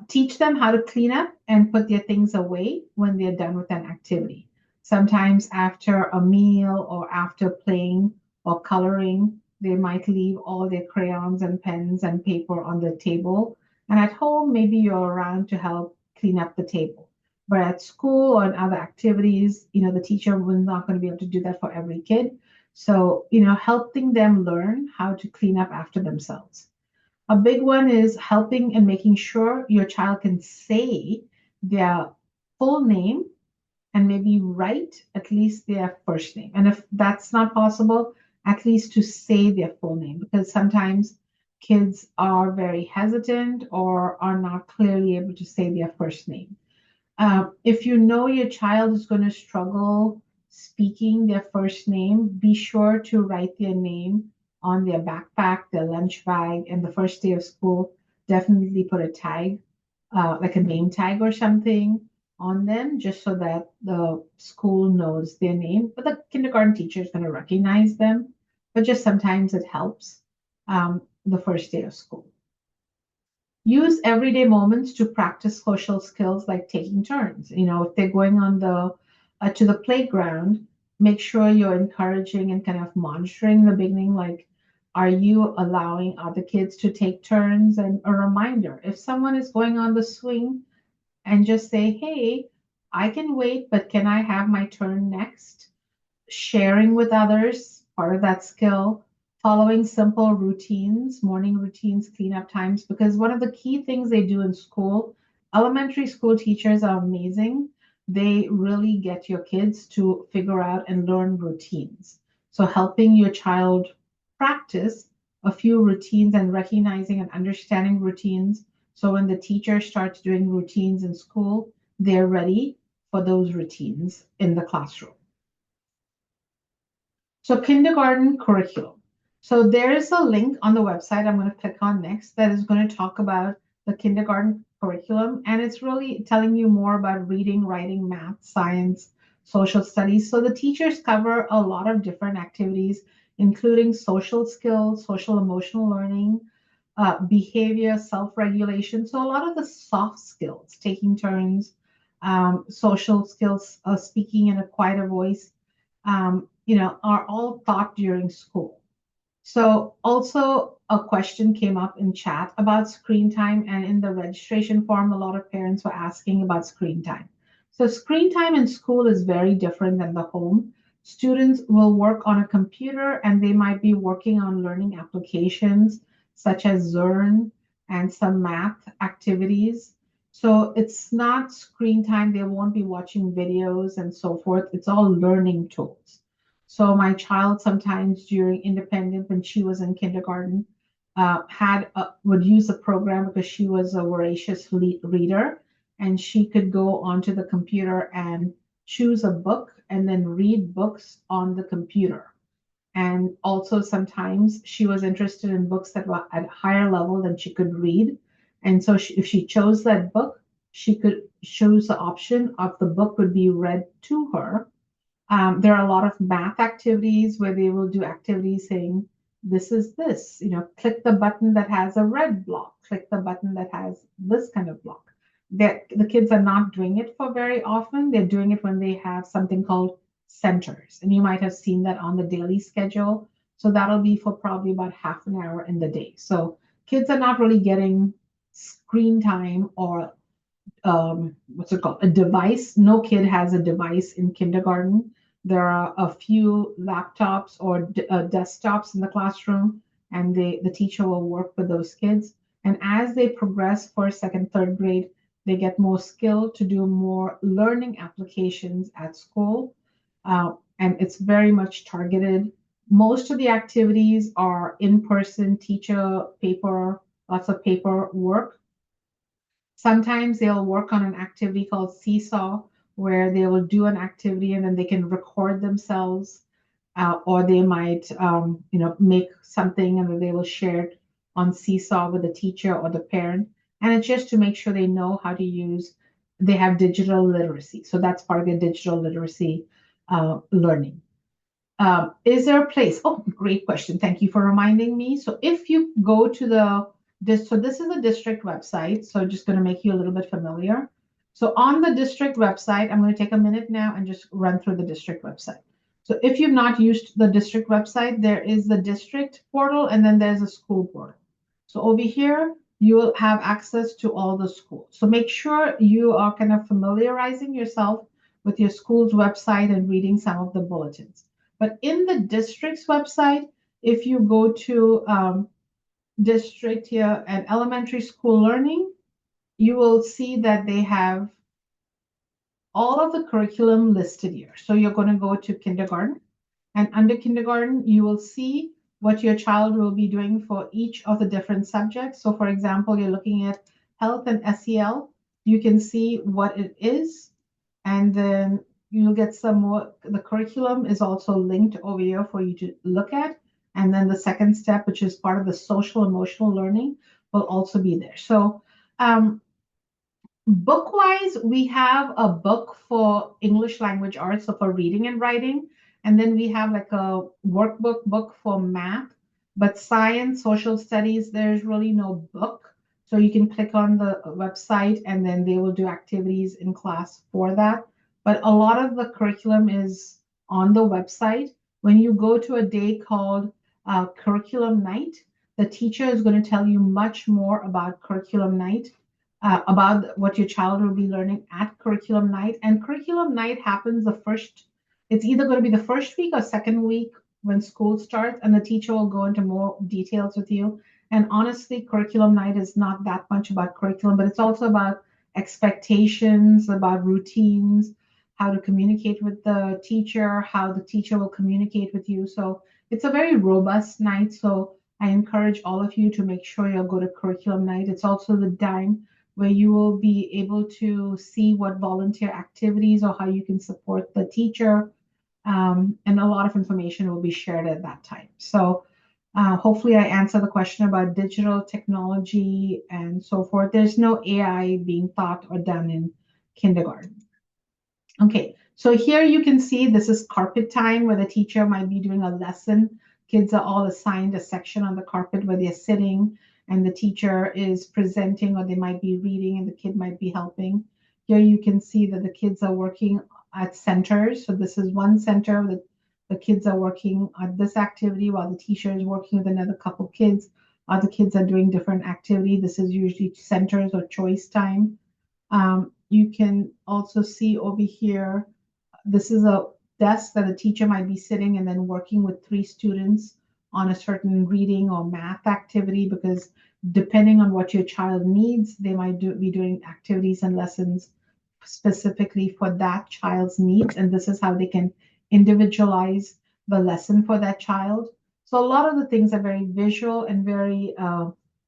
Teach them how to clean up and put their things away when they're done with an activity. Sometimes after a meal or after playing or coloring, they might leave all their crayons and pens and paper on the table. And at home, maybe you're around to help clean up the table. But at school or in other activities, the teacher was not going to be able to do that for every kid. So, helping them learn how to clean up after themselves. A big one is helping and making sure your child can say their full name and maybe write at least their first name. And if that's not possible, at least to say their full name, because sometimes kids are very hesitant or are not clearly able to say their first name. If you know your child is going to struggle speaking their first name, be sure to write their name on their backpack, their lunch bag, and the first day of school. Definitely put a tag, like a name tag or something on them, just so that the school knows their name. But the kindergarten teacher is going to recognize them, but just sometimes it helps the first day of school. Use everyday moments to practice social skills like taking turns. If they're going on the to the playground, make sure you're encouraging and kind of monitoring the beginning, like, are you allowing other kids to take turns? And a reminder, if someone is going on the swing, and just say, hey, I can wait, but can I have my turn next? Sharing with others, part of that skill, following simple routines, morning routines, cleanup times, because one of the key things they do in school, elementary school teachers are amazing. They really get your kids to figure out and learn routines. So helping your child practice a few routines and recognizing and understanding routines. So when the teacher starts doing routines in school, they're ready for those routines in the classroom. So kindergarten curriculum. So there is a link on the website I'm going to click on next that is going to talk about the kindergarten curriculum. And it's really telling you more about reading, writing, math, science, social studies. So the teachers cover a lot of different activities, including social skills, social emotional learning, behavior, self-regulation. So a lot of the soft skills, taking turns, social skills, speaking in a quieter voice, are all taught during school. So also a question came up in chat about screen time, and in the registration form, a lot of parents were asking about screen time. So screen time in school is very different than the home. Students will work on a computer and they might be working on learning applications such as Zearn and some math activities. So it's not screen time. They won't be watching videos and so forth. It's all learning tools. So my child sometimes during independent, when she was in kindergarten, would use a program because she was a voracious reader, and she could go onto the computer and choose a book and then read books on the computer. And also sometimes she was interested in books that were at a higher level than she could read. And so if she chose that book, she could choose the option of the book would be read to her. There are a lot of math activities where they will do activities saying, this is this, click the button that has a red block, click the button that has this kind of block. The kids are not doing it for very often. They're doing it when they have something called centers. And you might have seen that on the daily schedule. So that'll be for probably about half an hour in the day. So kids are not really getting screen time or what's it called? A device. No kid has a device in kindergarten. There are a few laptops or desktops in the classroom, and the teacher will work with those kids. And as they progress first, second, third grade, they get more skill to do more learning applications at school. And it's very much targeted. Most of the activities are in-person teacher paper, lots of paper work. Sometimes they'll work on an activity called Seesaw, where they will do an activity and then they can record themselves, or they might, make something and then they will share it on Seesaw with the teacher or the parent. And it's just to make sure they know how to use, they have digital literacy. So that's part of their digital literacy learning. Is there a place? Oh, great question. Thank you for reminding me. So if you go to this, so this is the district website. So just going to make you a little bit familiar. So on the district website, I'm going to take a minute now and just run through the district website. So if you've not used the district website, there is the district portal and then there's a school portal. So over here, you will have access to all the schools. So make sure you are kind of familiarizing yourself with your school's website and reading some of the bulletins. But in the district's website, if you go to district here and elementary school learning, you will see that they have all of the curriculum listed here. So you're going to go to kindergarten, and under kindergarten, you will see what your child will be doing for each of the different subjects. So for example, you're looking at health and SEL, you can see what it is, and then you'll get some more. The curriculum is also linked over here for you to look at. And then the second step, which is part of the social emotional learning, will also be there. So book wise, we have a book for English language arts, so for reading and writing. And then we have like a workbook book for math. But science, social studies, there's really no book. So you can click on the website and then they will do activities in class for that. But a lot of the curriculum is on the website. When you go to a day called curriculum night, the teacher is going to tell you much more about curriculum night, about what your child will be learning at curriculum night. And curriculum night happens it's either going to be the first week or second week when school starts, and the teacher will go into more details with you. And honestly, curriculum night is not that much about curriculum, but it's also about expectations, about routines, how to communicate with the teacher, how the teacher will communicate with you. So it's a very robust night. So I encourage all of you to make sure you'll go to curriculum night. It's also the time where you will be able to see what volunteer activities or how you can support the teacher. And a lot of information will be shared at that time. So hopefully I answer the question about digital technology and so forth. There's no AI being taught or done in kindergarten. Okay, so here you can see this is carpet time where the teacher might be doing a lesson. Kids are all assigned a section on the carpet where they're sitting and the teacher is presenting, or they might be reading and the kid might be helping. Here you can see that the kids are working at centers. So this is one center that the kids are working on this activity while the teacher is working with another couple kids. Other kids are doing different activity. This is usually centers or choice time. You can also see over here, this is a desk that a teacher might be sitting and then working with 3 students on a certain reading or math activity, because depending on what your child needs, they might be doing activities and lessons specifically for that child's needs. And this is how they can individualize the lesson for that child. So a lot of the things are very visual and very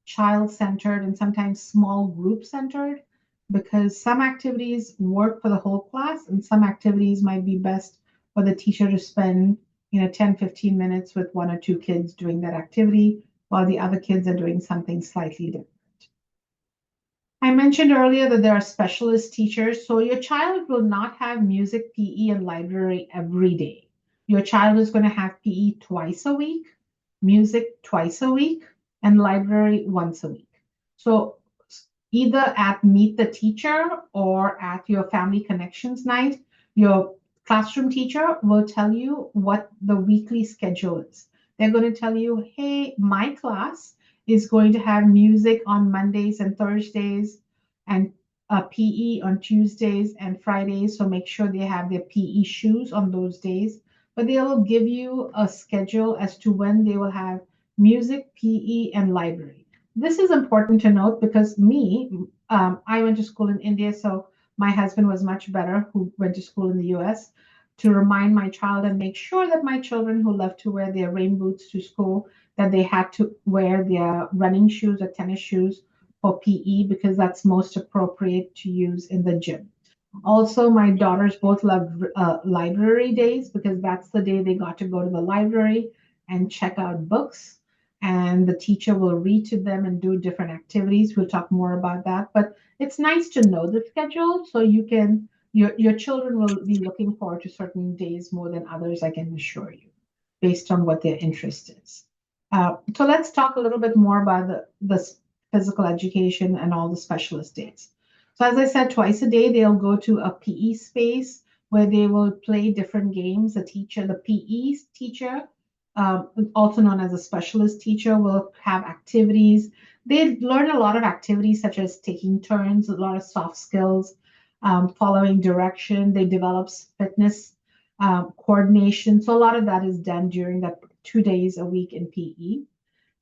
child-centered and sometimes small group-centered, because some activities work for the whole class and some activities might be best for the teacher to spend 10-15 minutes with 1 or 2 kids doing that activity while the other kids are doing something slightly different. I mentioned earlier that there are specialist teachers, so your child will not have music, PE, and library every day. Your child is going to have PE twice a week, music twice a week, and library once a week. So either at Meet the Teacher or at your Family Connections night, your classroom teacher will tell you what the weekly schedule is. They're going to tell you, hey, my class is going to have music on Mondays and Thursdays and PE on Tuesdays and Fridays. So make sure they have their PE shoes on those days. But they will give you a schedule as to when they will have music, PE, and library. This is important to note because I went to school in India, so my husband was much better, who went to school in the US, to remind my child and make sure that my children who love to wear their rain boots to school, that they had to wear their running shoes or tennis shoes for PE, because that's most appropriate to use in the gym. Also, my daughters both love library days because that's the day they got to go to the library and check out books. and the teacher will read to them and do different activities. We'll talk more about that, but it's nice to know the schedule so you can your children will be looking forward to certain days more than others, I can assure you, based on what their interest is. So let's talk a little bit more about the physical education and all the specialist days. So as I said, twice a day they'll go to a PE space where they will play different games. The PE teacher, also known as a specialist teacher, will have activities. They learn a lot of activities such as taking turns, a lot of soft skills, following direction. They develop fitness, coordination. So a lot of that is done during that 2 days a week in PE.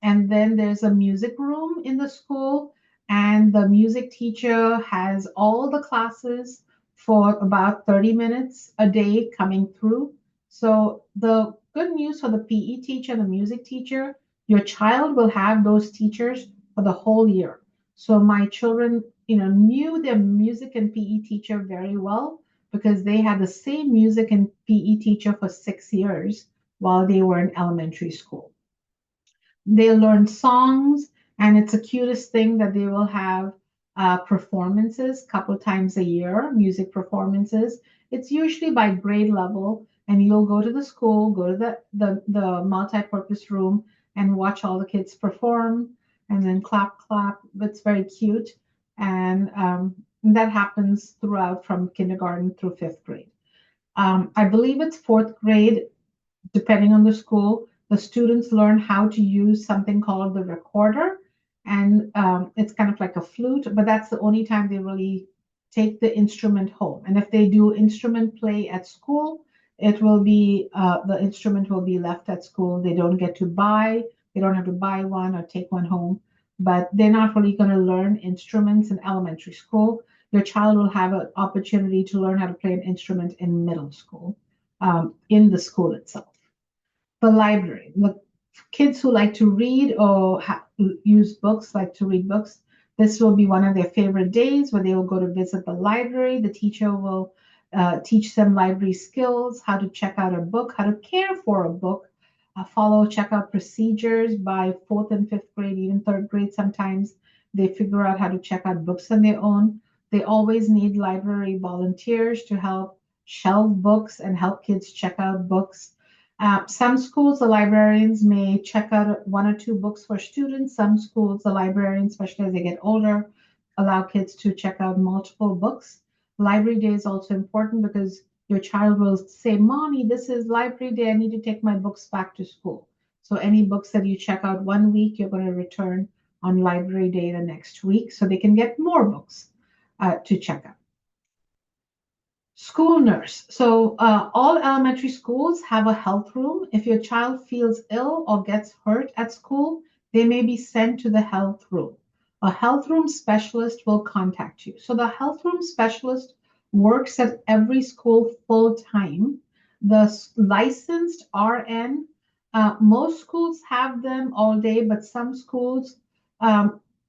And then there's a music room in the school, and the music teacher has all the classes for about 30 minutes a day coming through. So the good news for the PE teacher and the music teacher, your child will have those teachers for the whole year. So my children, knew their music and PE teacher very well because they had the same music and PE teacher for 6 years while they were in elementary school. They learn songs, and it's the cutest thing that they will have performances a couple times a year, music performances. It's usually by grade level, and you'll go to the school, go to the multi-purpose room, and watch all the kids perform, and then clap, clap. It's very cute, and that happens throughout from kindergarten through fifth grade. I believe it's fourth grade, depending on the school, the students learn how to use something called the recorder. And it's kind of like a flute, but that's the only time they really take the instrument home. And if they do instrument play at school, it will be the instrument will be left at school. They don't have to buy one or take one home, but they're not really going to learn instruments in elementary school. Your child will have an opportunity to learn how to play an instrument in middle school, in the school itself. The library. The kids who like to read or use books, like to read books, this will be one of their favorite days where they will go to visit the library. The teacher will teach them library skills, how to check out a book, how to care for a book, follow checkout procedures by fourth and fifth grade, even third grade. Sometimes they figure out how to check out books on their own. They always need library volunteers to help shelve books and help kids check out books. Some schools, the librarians may check out one or two books for students. Some schools, the librarians, especially as they get older, allow kids to check out multiple books. Library day is also important because your child will say, Mommy, this is library day. I need to take my books back to school. So any books that you check out one week, you're going to return on library day the next week so they can get more books to check out. School nurse. So all elementary schools have a health room. If your child feels ill or gets hurt at school, they may be sent to the health room. A health room specialist will contact you. So the health room specialist works at every school full time. The licensed RN, most schools have them all day, but some schools,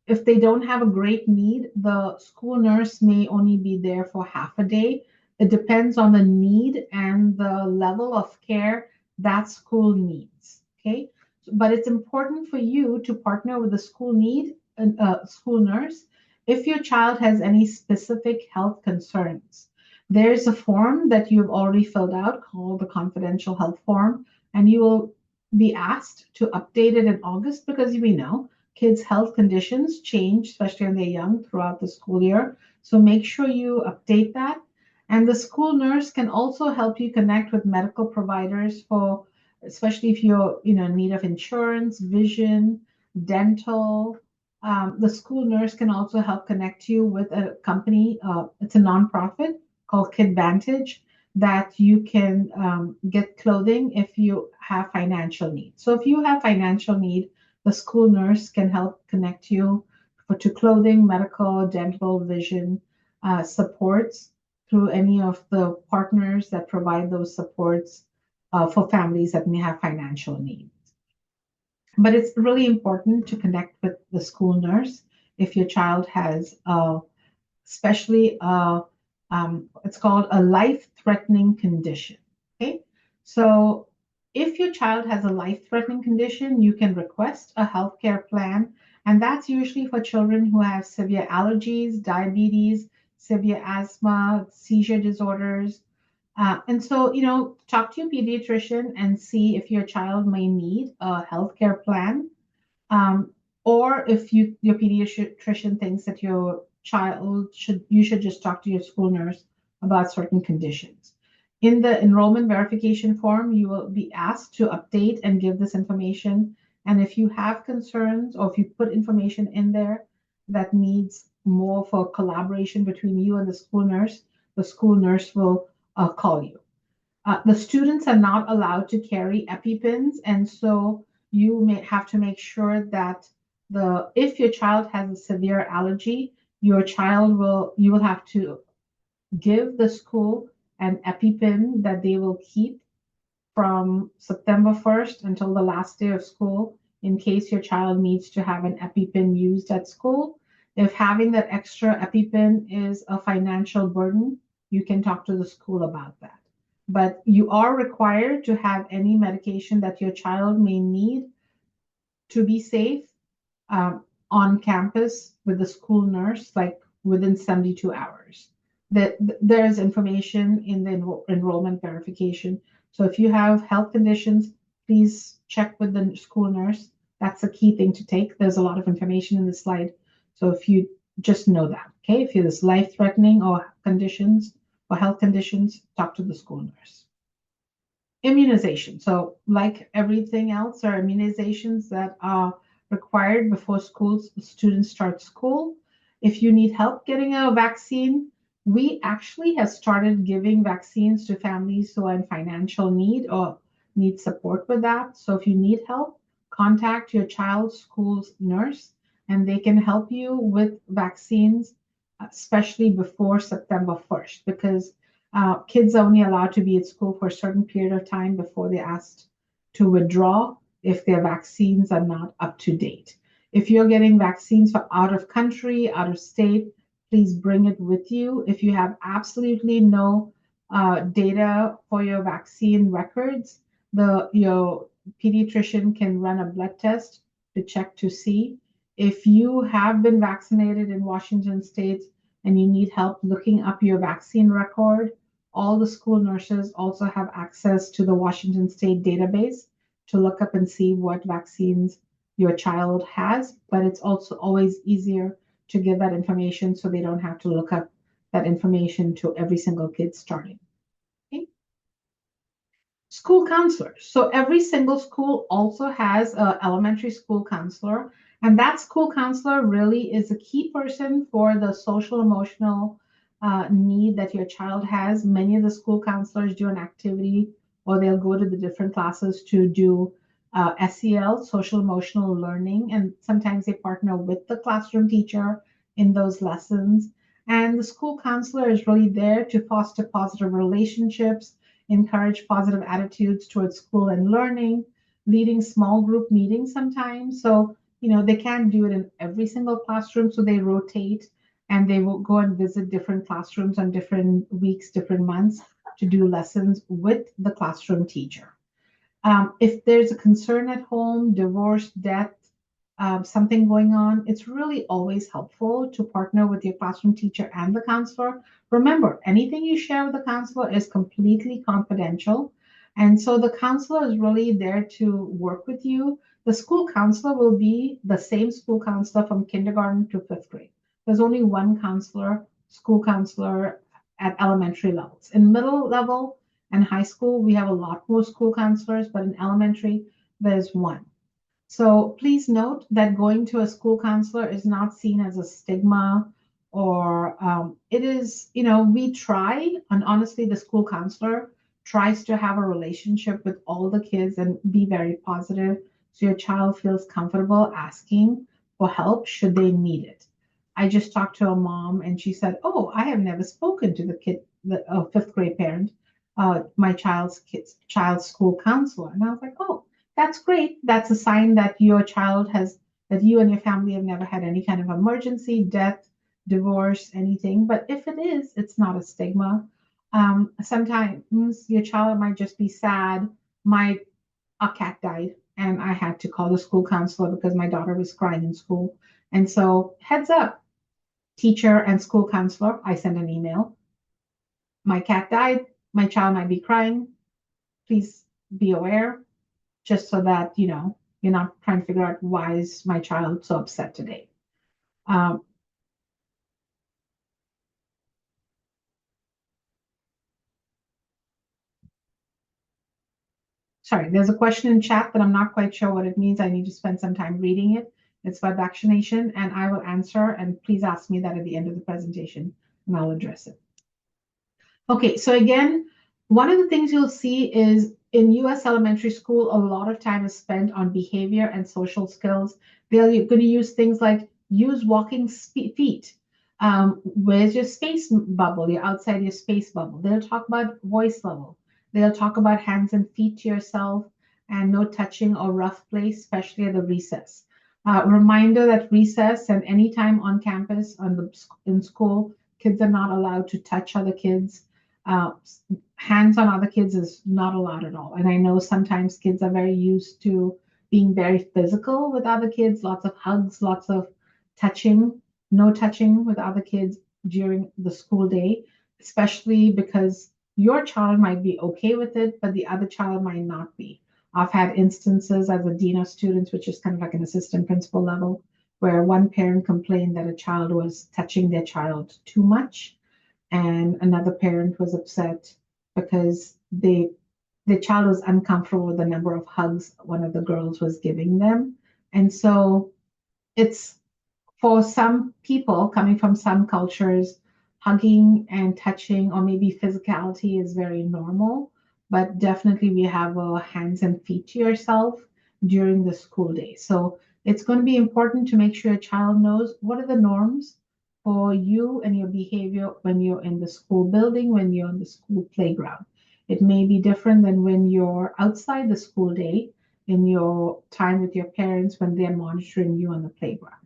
if they don't have a great need, the school nurse may only be there for half a day. It depends on the need and the level of care that school needs. Okay, but it's important for you to partner with the school nurse if your child has any specific health concerns. There's a form that you've already filled out called the confidential health form, and you will be asked to update it in August because we know kids' health conditions change, especially when they're young, throughout the school year. So make sure you update that. And the school nurse can also help you connect with medical providers for, especially if you're in need of insurance, vision, dental. The school nurse can also help connect you with a company. It's a nonprofit called Kidvantage that you can get clothing if you have financial need. So if you have financial need, the school nurse can help connect you to clothing, medical, dental, vision supports through any of the partners that provide those supports for families that may have financial needs. But it's really important to connect with the school nurse if your child has, especially, it's called a life-threatening condition. Okay, so If your child has a life-threatening condition, you can request a healthcare plan, and that's usually for children who have severe allergies, diabetes, severe asthma, seizure disorders. And so, talk to your pediatrician and see if your child may need a healthcare plan, um, or if your pediatrician thinks that you should just talk to your school nurse about certain conditions. In the enrollment verification form, you will be asked to update and give this information. And if you have concerns or if you put information in there that needs more for collaboration between you and the school nurse will call you. The students are not allowed to carry EpiPens, and so you may have to make sure that if your child has a severe allergy, you will have to give the school an EpiPen that they will keep from September 1st until the last day of school in case your child needs to have an EpiPen used at school. If having that extra EpiPen is a financial burden, you can talk to the school about that. But you are required to have any medication that your child may need to be safe on campus with the school nurse, like within 72 hours. There's information in the enrollment verification. So if you have health conditions, please check with the school nurse. That's a key thing to take. There's a lot of information in the slide. So if you just know that, okay? If there's life-threatening or conditions or health conditions, talk to the school nurse. Immunization. So like everything else, there are immunizations that are required before students start school. If you need help getting a vaccine, we actually have started giving vaccines to families who are in financial need or need support with that. So if you need help, contact your child's school's nurse and they can help you with vaccines, especially before September 1st, because kids are only allowed to be at school for a certain period of time before they're asked to withdraw if their vaccines are not up to date. If you're getting vaccines for out of country, out of state, please bring it with you. If you have absolutely no data for your vaccine records, your pediatrician can run a blood test to check to see. If you have been vaccinated in Washington state and you need help looking up your vaccine record, all the school nurses also have access to the Washington state database to look up and see what vaccines your child has, but it's also always easier to give that information so they don't have to look up that information to every single kid starting. Okay. School counselors. So every single school also has an elementary school counselor, and that school counselor really is a key person for the social emotional need that your child has. Many of the school counselors do an activity or they'll go to the different classes to do SEL, social emotional learning, and sometimes they partner with the classroom teacher in those lessons. And the school counselor is really there to foster positive relationships, encourage positive attitudes towards school and learning, leading small group meetings sometimes. So, they can't do it in every single classroom, so they rotate and they will go and visit different classrooms on different weeks, different months to do lessons with the classroom teacher. If there's a concern at home, divorce, death, something going on, it's really always helpful to partner with your classroom teacher and the counselor. Remember, anything you share with the counselor is completely confidential. And so the counselor is really there to work with you. The school counselor will be the same school counselor from kindergarten to fifth grade. There's only one school counselor at elementary levels. In middle level and high school, we have a lot more school counselors, but in elementary, there's one. So please note that going to a school counselor is not seen as a stigma or it is, we try, and honestly, the school counselor tries to have a relationship with all the kids and be very positive so your child feels comfortable asking for help should they need it. I just talked to a mom and she said, "Oh, I have never spoken to the fifth grade parent, my child's school counselor." And I was like, "Oh, that's great. That's a sign that that you and your family have never had any kind of emergency, death, divorce, anything. But if it is, it's not a stigma. Sometimes your child might just be sad, might a cat died, and I had to call the school counselor because my daughter was crying in school. And so, heads up, teacher and school counselor, I sent an email. My cat died. My child might be crying. Please be aware, just so that you're not trying to figure out why is my child so upset today. Um, Sorry, there's a question in chat, but I'm not quite sure what it means. I need to spend some time reading it. It's about vaccination, and I will answer. And please ask me that at the end of the presentation, and I'll address it. Okay, so again, one of the things you'll see is in US elementary school, a lot of time is spent on behavior and social skills. They're going to use things like use walking feet. Where's your space bubble? You're outside your space bubble. They'll talk about voice level. They'll talk about hands and feet to yourself and no touching or rough play, especially at the recess. Reminder that recess and any time on campus in school, kids are not allowed to touch other kids. uh, Hands on other kids is not allowed at all. And I know sometimes kids are very used to being very physical with other kids, lots of hugs, lots of touching, no touching with other kids during the school day, especially because your child might be okay with it, but the other child might not be. I've had instances as a dean of students, which is kind of like an assistant principal level, where one parent complained that a child was touching their child too much, and another parent was upset because the child was uncomfortable with the number of hugs one of the girls was giving them. And so it's for some people coming from some cultures, hugging and touching or maybe physicality is very normal, but definitely we have hands and feet to yourself during the school day. So it's going to be important to make sure a child knows what are the norms for you and your behavior when you're in the school building, when you're in the school playground. It may be different than when you're outside the school day in your time with your parents when they're monitoring you on the playground.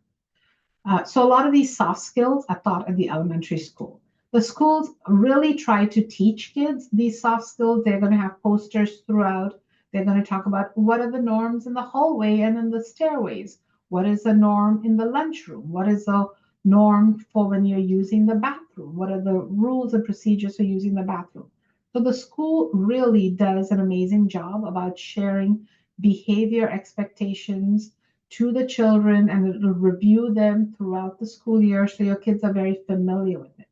So a lot of these soft skills are taught at the elementary school. The schools really try to teach kids these soft skills. They're going to have posters throughout. They're going to talk about what are the norms in the hallway and in the stairways. What is the norm in the lunchroom? What is the norm for when you're using the bathroom? What are the rules and procedures for using the bathroom? So the school really does an amazing job about sharing behavior expectations to the children, and it'll review them throughout the school year so your kids are very familiar with it.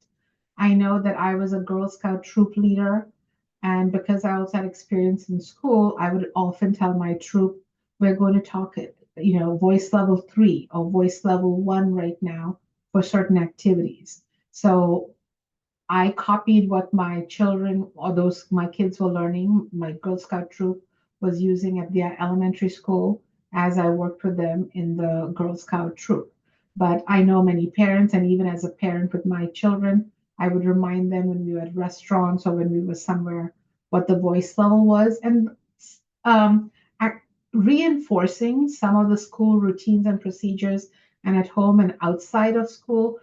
I know that I was a Girl Scout troop leader, and because I also had experience in school, I would often tell my troop, we're going to talk voice level 3 or voice level 1 right now for certain activities. So I copied what my children or those my kids were learning, my Girl Scout troop was using at their elementary school as I worked with them in the Girl Scout troop. But I know many parents, and even as a parent with my children, I would remind them when we were at restaurants or when we were somewhere what the voice level was, and um, reinforcing some of the school routines and procedures and at home and outside of school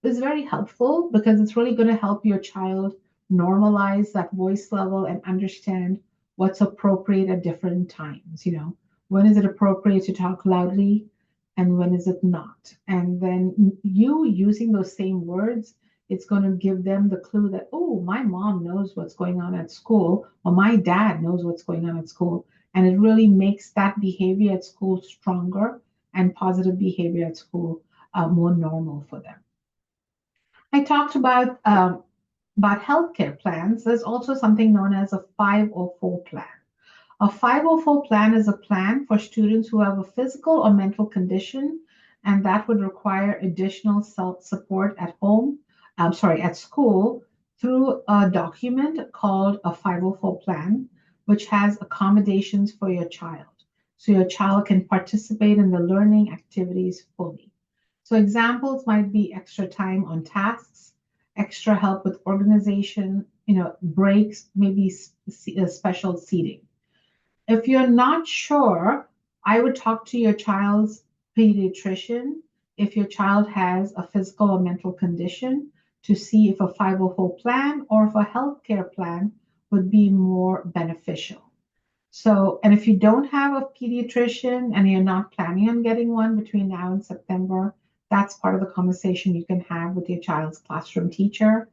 is very helpful because it's really going to help your child normalize that voice level and understand what's appropriate at different times. When is it appropriate to talk loudly and when is it not? And then you using those same words, it's going to give them the clue that, oh, my mom knows what's going on at school, or my dad knows what's going on at school. And it really makes that behavior at school stronger and positive behavior at school more normal for them. I talked about healthcare plans. There's also something known as a 504 plan. A 504 plan is a plan for students who have a physical or mental condition, and that would require additional self support at home, at school, through a document called a 504 plan, which has accommodations for your child. So your child can participate in the learning activities fully. So examples might be extra time on tasks, extra help with organization, breaks, maybe special seating. If you're not sure, I would talk to your child's pediatrician if your child has a physical or mental condition to see if a 504 plan or if a healthcare plan would be more beneficial. So, and if you don't have a pediatrician and you're not planning on getting one between now and September, that's part of the conversation you can have with your child's classroom teacher.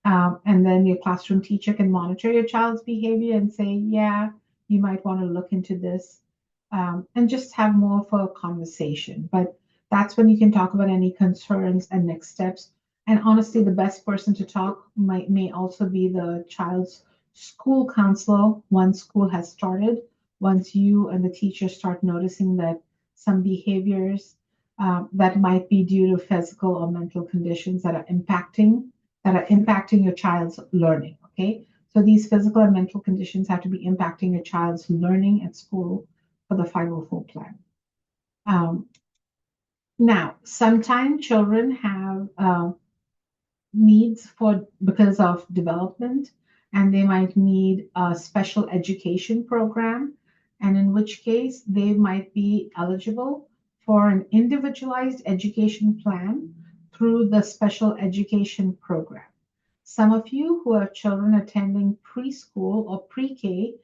And then your classroom teacher can monitor your child's behavior and say, yeah, you might want to look into this, and just have more of a conversation. But that's when you can talk about any concerns and next steps. And honestly, the best person to talk may also be the child's school counselor once school has started. Once you and the teacher start noticing that some behaviors that might be due to physical or mental conditions that are impacting your child's learning. Okay, so these physical and mental conditions have to be impacting your child's learning at school for the 504 plan. Um, Now, sometimes children have needs for because of development, and they might need a special education program, and in which case they might be eligible for an individualized education plan through the special education program. Some of you who have children attending preschool or pre-K,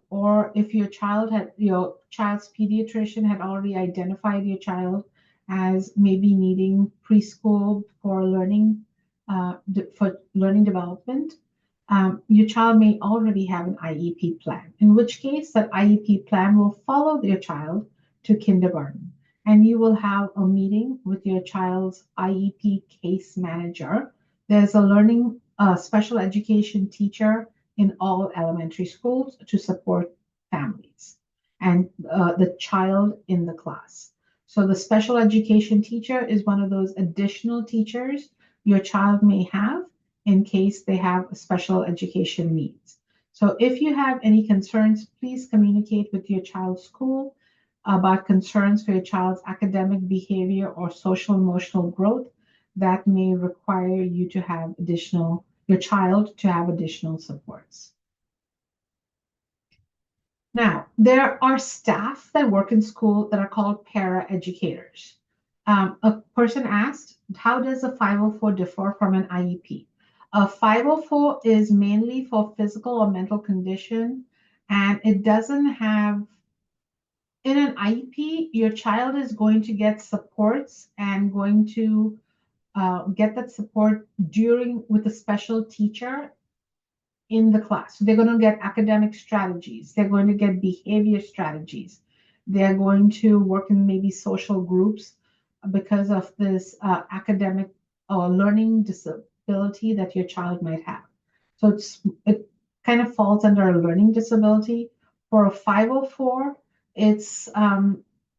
or if your child's pediatrician had already identified your child as maybe needing preschool for learning development, your child may already have an IEP plan, in which case that IEP plan will follow your child to kindergarten. And you will have a meeting with your child's IEP case manager. There's a special education teacher in all elementary schools to support families and the child in the class. So the special education teacher is one of those additional teachers your child may have in case they have special education needs. So if you have any concerns, please communicate with your child's school about concerns for your child's academic behavior or social emotional growth that may require your child to have additional supports. Now, there are staff that work in school that are called para-educators. A person asked, how does a 504 differ from an IEP? A 504 is mainly for physical or mental condition, and it doesn't have, in an IEP, your child is going to get supports and going to get that support with a special teacher in the class. So they're going to get academic strategies. They're going to get behavior strategies. They're going to work in maybe social groups because of this academic or learning disability that your child might have. So it kind of falls under a learning disability. For a 504, it's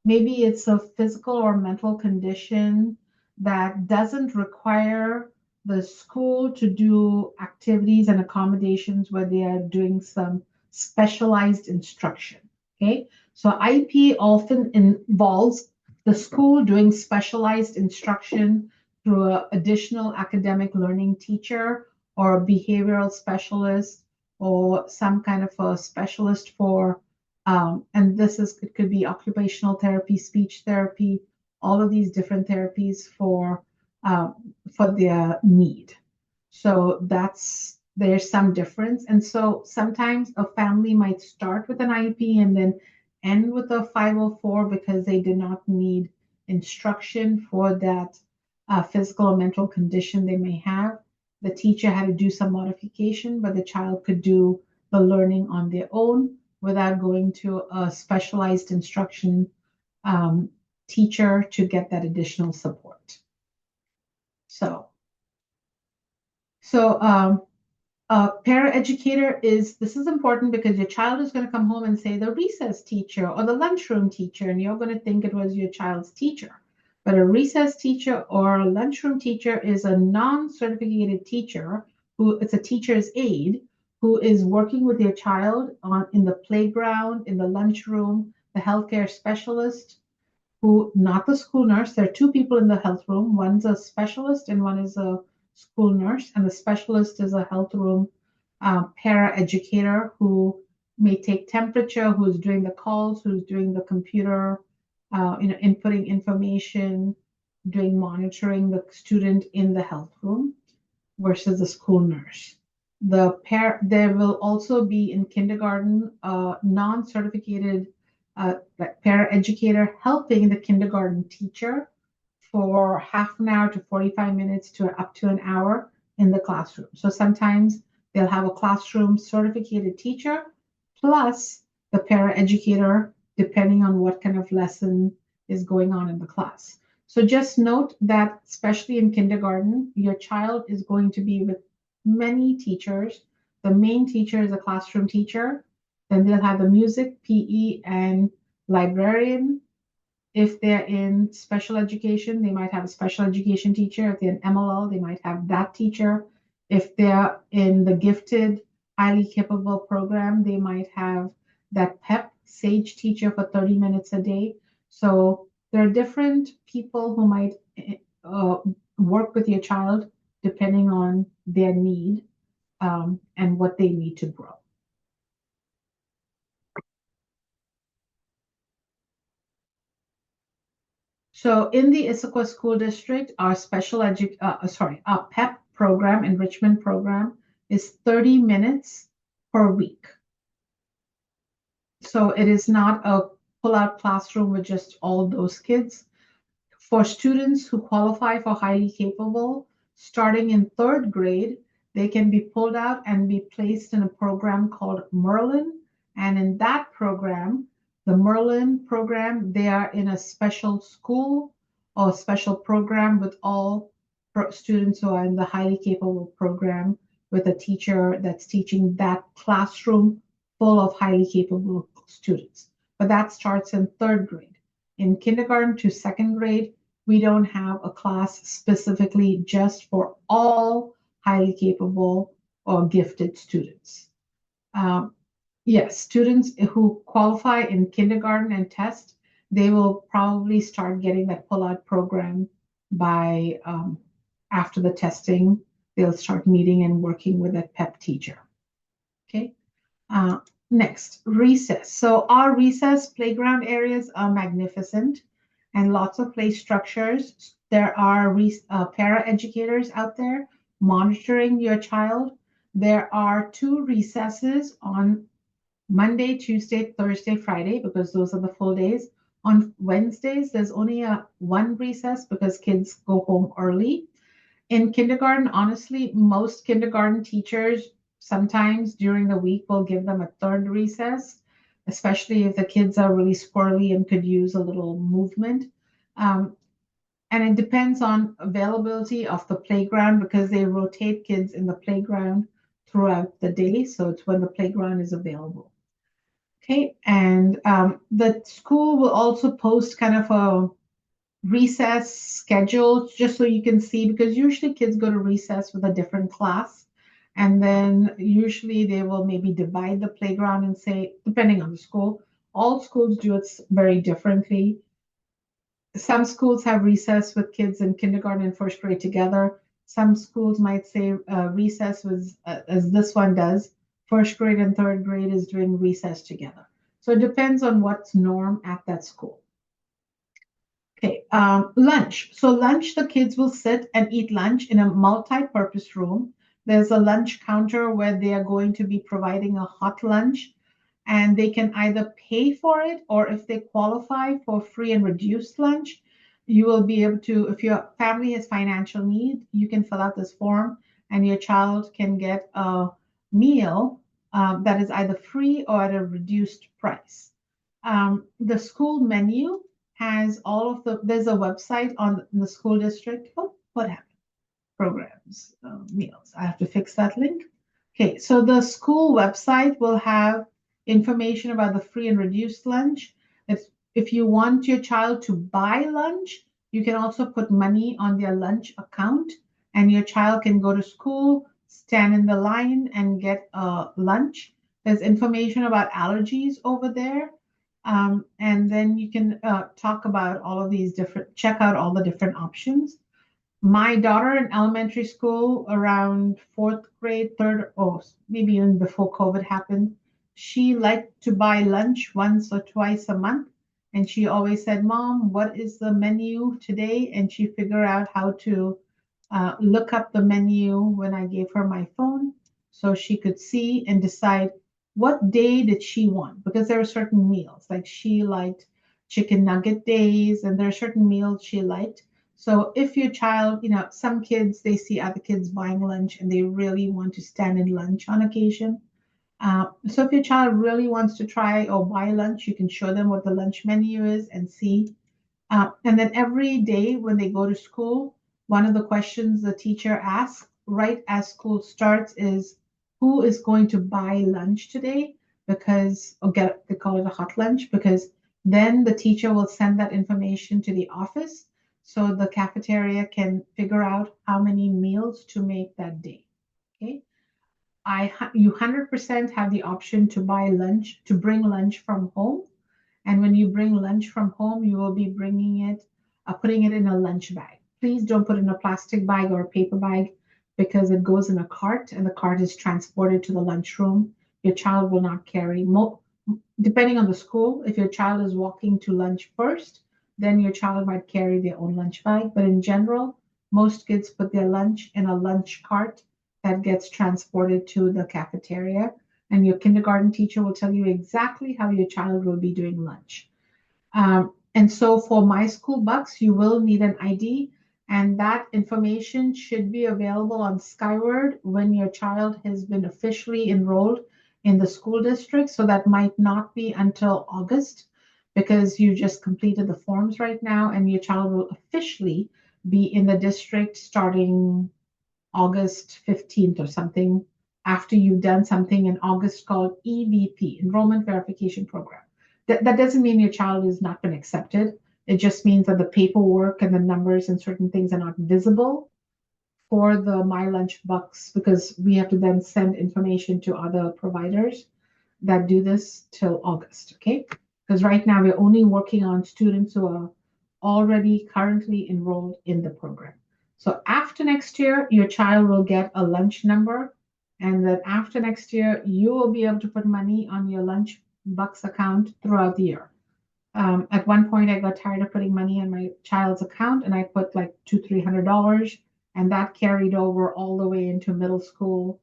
maybe it's a physical or mental condition that doesn't require the school to do activities and accommodations where they are doing some specialized instruction. Okay, so IEP often involves the school doing specialized instruction through an additional academic learning teacher or a behavioral specialist or some kind of a specialist for, and it could be occupational therapy, speech therapy, all of these different therapies uh, for their need. So there's some difference. And so sometimes a family might start with an IEP and then end with a 504 because they did not need instruction for that physical or mental condition they may have. The teacher had to do some modification, but the child could do the learning on their own without going to a specialized instruction teacher to get that additional support. So paraeducator this is important because your child is going to come home and say the recess teacher or the lunchroom teacher, and you're going to think it was your child's teacher. But a recess teacher or a lunchroom teacher is a non-certificated teacher it's a teacher's aide who is working with your child in the playground, in the lunchroom, the healthcare specialist, not the school nurse. There are two people in the health room. One's a specialist and one is a school nurse. And the specialist is a health room para-educator who may take temperature, who's doing the calls, who's doing the computer, inputting information, doing monitoring the student in the health room versus the school nurse. There will also be in kindergarten a non-certificated like paraeducator helping the kindergarten teacher for half an hour to 45 minutes to up to an hour in the classroom. So sometimes they'll have a classroom certificated teacher plus the paraeducator, depending on what kind of lesson is going on in the class. So just note that, especially in kindergarten, your child is going to be with many teachers. The main teacher is a classroom teacher. Then they'll have the music, PE, and librarian. If they're in special education, they might have a special education teacher. If they're in MLL, they might have that teacher. If they're in the gifted, highly capable program, they might have that PEP SAGE teacher for 30 minutes a day. So there are different people who might uh, work with your child depending on their need and what they need to grow. So in the Issaquah School District, our our PEP program, enrichment program, is 30 minutes per week. So it is not a pull-out classroom with just all those kids. For students who qualify for highly capable, starting in third grade, they can be pulled out and be placed in a program called Merlin. And in that program, the Merlin program, they are in a special school or special program with all students who are in the highly capable program with a teacher that's teaching that classroom full of highly capable students. But that starts in third grade. In kindergarten to second grade, we don't have a class specifically just for all highly capable or gifted students. Yes, students who qualify in kindergarten and test, they will probably start getting that pull-out program by after the testing. They'll start meeting and working with a PEP teacher. Okay. Next, recess. So our recess playground areas are magnificent and lots of play structures. There are para educators out there monitoring your child. There are 2 recesses on Monday, Tuesday, Thursday, Friday, because those are the full days. On Wednesdays, there's only one recess because kids go home early. In kindergarten, honestly, most kindergarten teachers sometimes during the week will give them a third recess, especially if the kids are really squirrely and could use a little movement. Um, and it depends on availability of the playground because they rotate kids in the playground throughout the day. So it's when the playground is available. Okay, and the school will also post kind of a recess schedule just so you can see, because usually kids go to recess with a different class. And then usually they will maybe divide the playground and say, depending on the school, all schools do it very differently. Some schools have recess with kids in kindergarten and first grade together. Some schools might say recess was, as this one does, first grade and third grade is doing recess together. So it depends on what's norm at that school. Okay, lunch. So lunch, the kids will sit and eat lunch in a multi-purpose room. There's a lunch counter where they are going to be providing a hot lunch, and they can either pay for it, or if they qualify for free and reduced lunch, you will be able to, if your family has financial need, you can fill out this form and your child can get a meal that is either free or at a reduced price. The school menu has all of there's a website on the school district. Oh, what happened? Programs, meals. I have to fix that link. Okay, so the school website will have information about the free and reduced lunch. If you want your child to buy lunch, you can also put money on their lunch account, and your child can go to school, stand in the line, and get lunch. There's information about allergies over there. And then you can talk about all of these check out all the different options. My daughter in elementary school, around fourth grade, third, or maybe even before COVID happened, she liked to buy lunch once or twice a month. And she always said, Mom, what is the menu today? And she figured out how to look up the menu when I gave her my phone. so she could see and decide what day did she want, because there are certain meals, like she liked chicken nugget days, and there are certain meals she liked. So if your child, some kids, they see other kids buying lunch and they really want to stand in lunch on occasion. So if your child really wants to try or buy lunch, you can show them what the lunch menu is and see. And then every day when they go to school, one of the questions the teacher asks right as school starts is, who is going to buy lunch today? Because, they call it a hot lunch, because then the teacher will send that information to the office so the cafeteria can figure out how many meals to make that day. Okay. You 100% have the option to buy lunch, to bring lunch from home. And when you bring lunch from home, you will be putting it in a lunch bag. Please don't put it in a plastic bag or a paper bag, because it goes in a cart and the cart is transported to the lunchroom. Your child will not carry. Depending on the school, if your child is walking to lunch first, then your child might carry their own lunch bag. But in general, most kids put their lunch in a lunch cart that gets transported to the cafeteria, and your kindergarten teacher will tell you exactly how your child will be doing lunch. And so for My School Bucks, you will need an ID, and that information should be available on Skyward when your child has been officially enrolled in the school district. So that might not be until August, because you just completed the forms right now, and your child will officially be in the district starting August 15th or something, after you've done something in August called EVP, Enrollment Verification Program. That doesn't mean your child has not been accepted. It just means that the paperwork and the numbers and certain things are not visible for the My Lunch Bucks, because we have to then send information to other providers that do this till August, okay? Because right now we're only working on students who are already currently enrolled in the program. So after next year, your child will get a lunch number, and then after next year, you will be able to put money on your lunch bucks account throughout the year. At one point, I got tired of putting money on my child's account, and I put like $200-300, and that carried over all the way into middle school,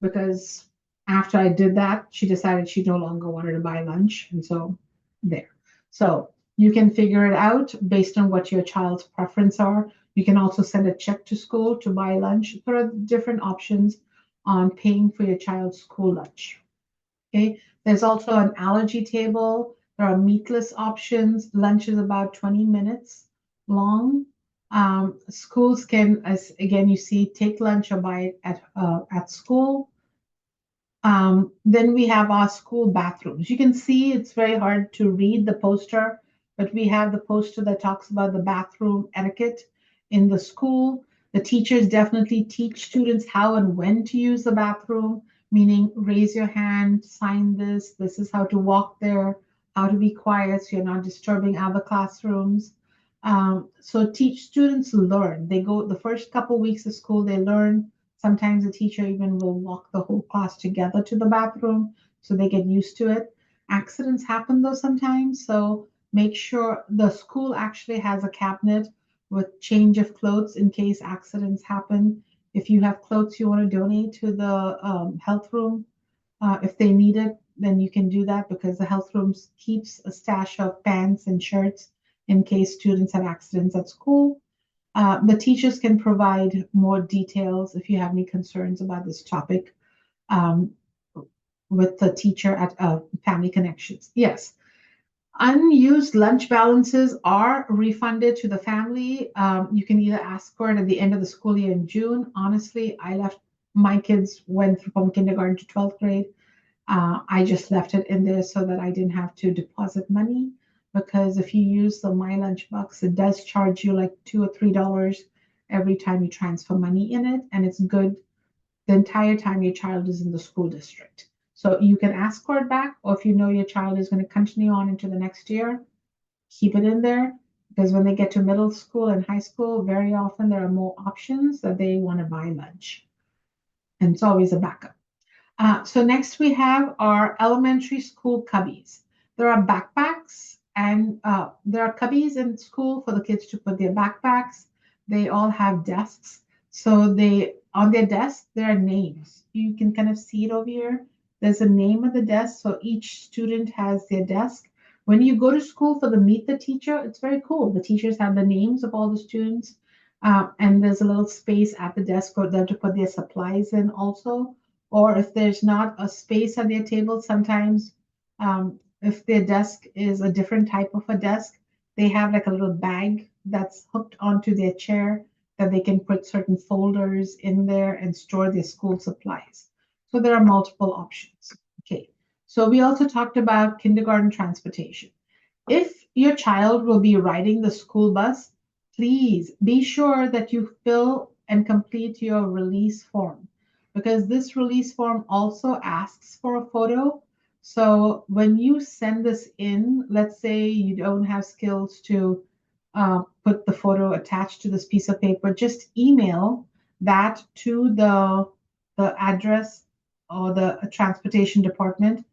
because after I did that, she decided she no longer wanted to buy lunch, and so there. So you can figure it out based on what your child's preference are. You can also send a check to school to buy lunch. There are different options on paying for your child's school lunch. Okay. There's also an allergy table. There are meatless options. Lunch is about 20 minutes long. Schools can, as again, you see, take lunch or buy it at school. Then we have our school bathrooms. You can see it's very hard to read the poster, but we have the poster that talks about the bathroom etiquette in the school. The teachers definitely teach students how and when to use the bathroom, meaning raise your hand, sign this, this is how to walk there, how to be quiet so you're not disturbing other classrooms. So teach students learn. They go the first couple weeks of school, they learn. Sometimes the teacher even will walk the whole class together to the bathroom so they get used to it. Accidents happen though sometimes, so make sure the school actually has a cabinet with change of clothes in case accidents happen. If you have clothes you want to donate to the health room, if they need it, then you can do that, because the health room keeps a stash of pants and shirts in case students have accidents at school. The teachers can provide more details if you have any concerns about this topic with the teacher at Family Connections. Yes, unused lunch balances are refunded to the family. You can either ask for it at the end of the school year in June. Honestly, my kids went from kindergarten to 12th grade. I just left it in there so that I didn't have to deposit money, because if you use the My Lunch Bucks, it does charge you like $2 or $3 every time you transfer money in it, and it's good the entire time your child is in the school district. So you can ask for it back, or if you know your child is going to continue on into the next year, keep it in there, because when they get to middle school and high school, very often there are more options that they want to buy lunch, and it's always a backup. So next we have our elementary school cubbies. There are backpacks, and there are cubbies in school for the kids to put their backpacks. They all have desks. So on their desk, there are names. You can kind of see it over here. There's a name of the desk, so each student has their desk. When you go to school for the meet the teacher, it's very cool. The teachers have the names of all the students, and there's a little space at the desk for them to put their supplies in also. Or if there's not a space at their table, sometimes if their desk is a different type of a desk, they have like a little bag that's hooked onto their chair that they can put certain folders in there and store their school supplies. So there are multiple options. Okay. So we also talked about kindergarten transportation. If your child will be riding the school bus, please be sure that you fill and complete your release form because this release form also asks for a photo. So when you send this in, let's say you don't have skills to put the photo attached to this piece of paper, just email that to the address or the transportation department.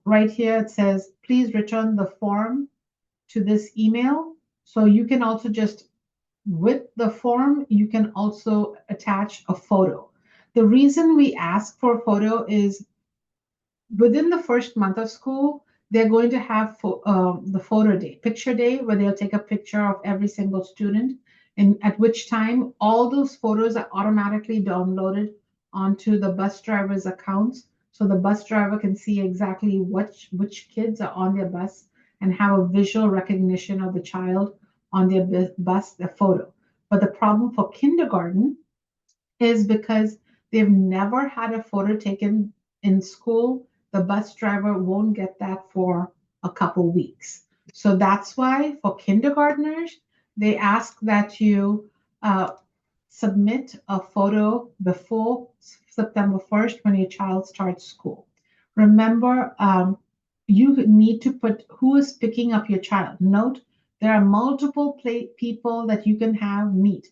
Right here it says, please return the form to this email. So you can also just, with the form, you can also attach a photo. The reason we ask for a photo is within the first month of school, they're going to have the photo day, picture day, where they'll take a picture of every single student, and at which time all those photos are automatically downloaded onto the bus driver's accounts. So the bus driver can see exactly which kids are on their bus and have a visual recognition of the child on their bus, the photo. But the problem for kindergarten is because they've never had a photo taken in school, the bus driver won't get that for a couple weeks. So that's why for kindergartners, they ask that you submit a photo before September 1st when your child starts school. Remember, you need to put who is picking up your child. Note, there are multiple people that you can have meet.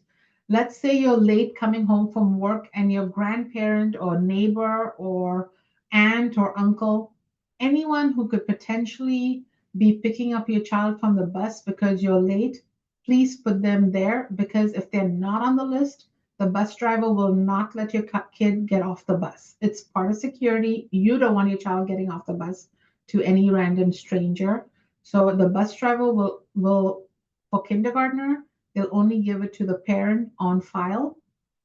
Let's say you're late coming home from work and your grandparent or neighbor or aunt or uncle, anyone who could potentially be picking up your child from the bus because you're late, please put them there because if they're not on the list, the bus driver will not let your kid get off the bus. It's part of security. You don't want your child getting off the bus to any random stranger. So the bus driver will for kindergartner, they'll only give it to the parent on file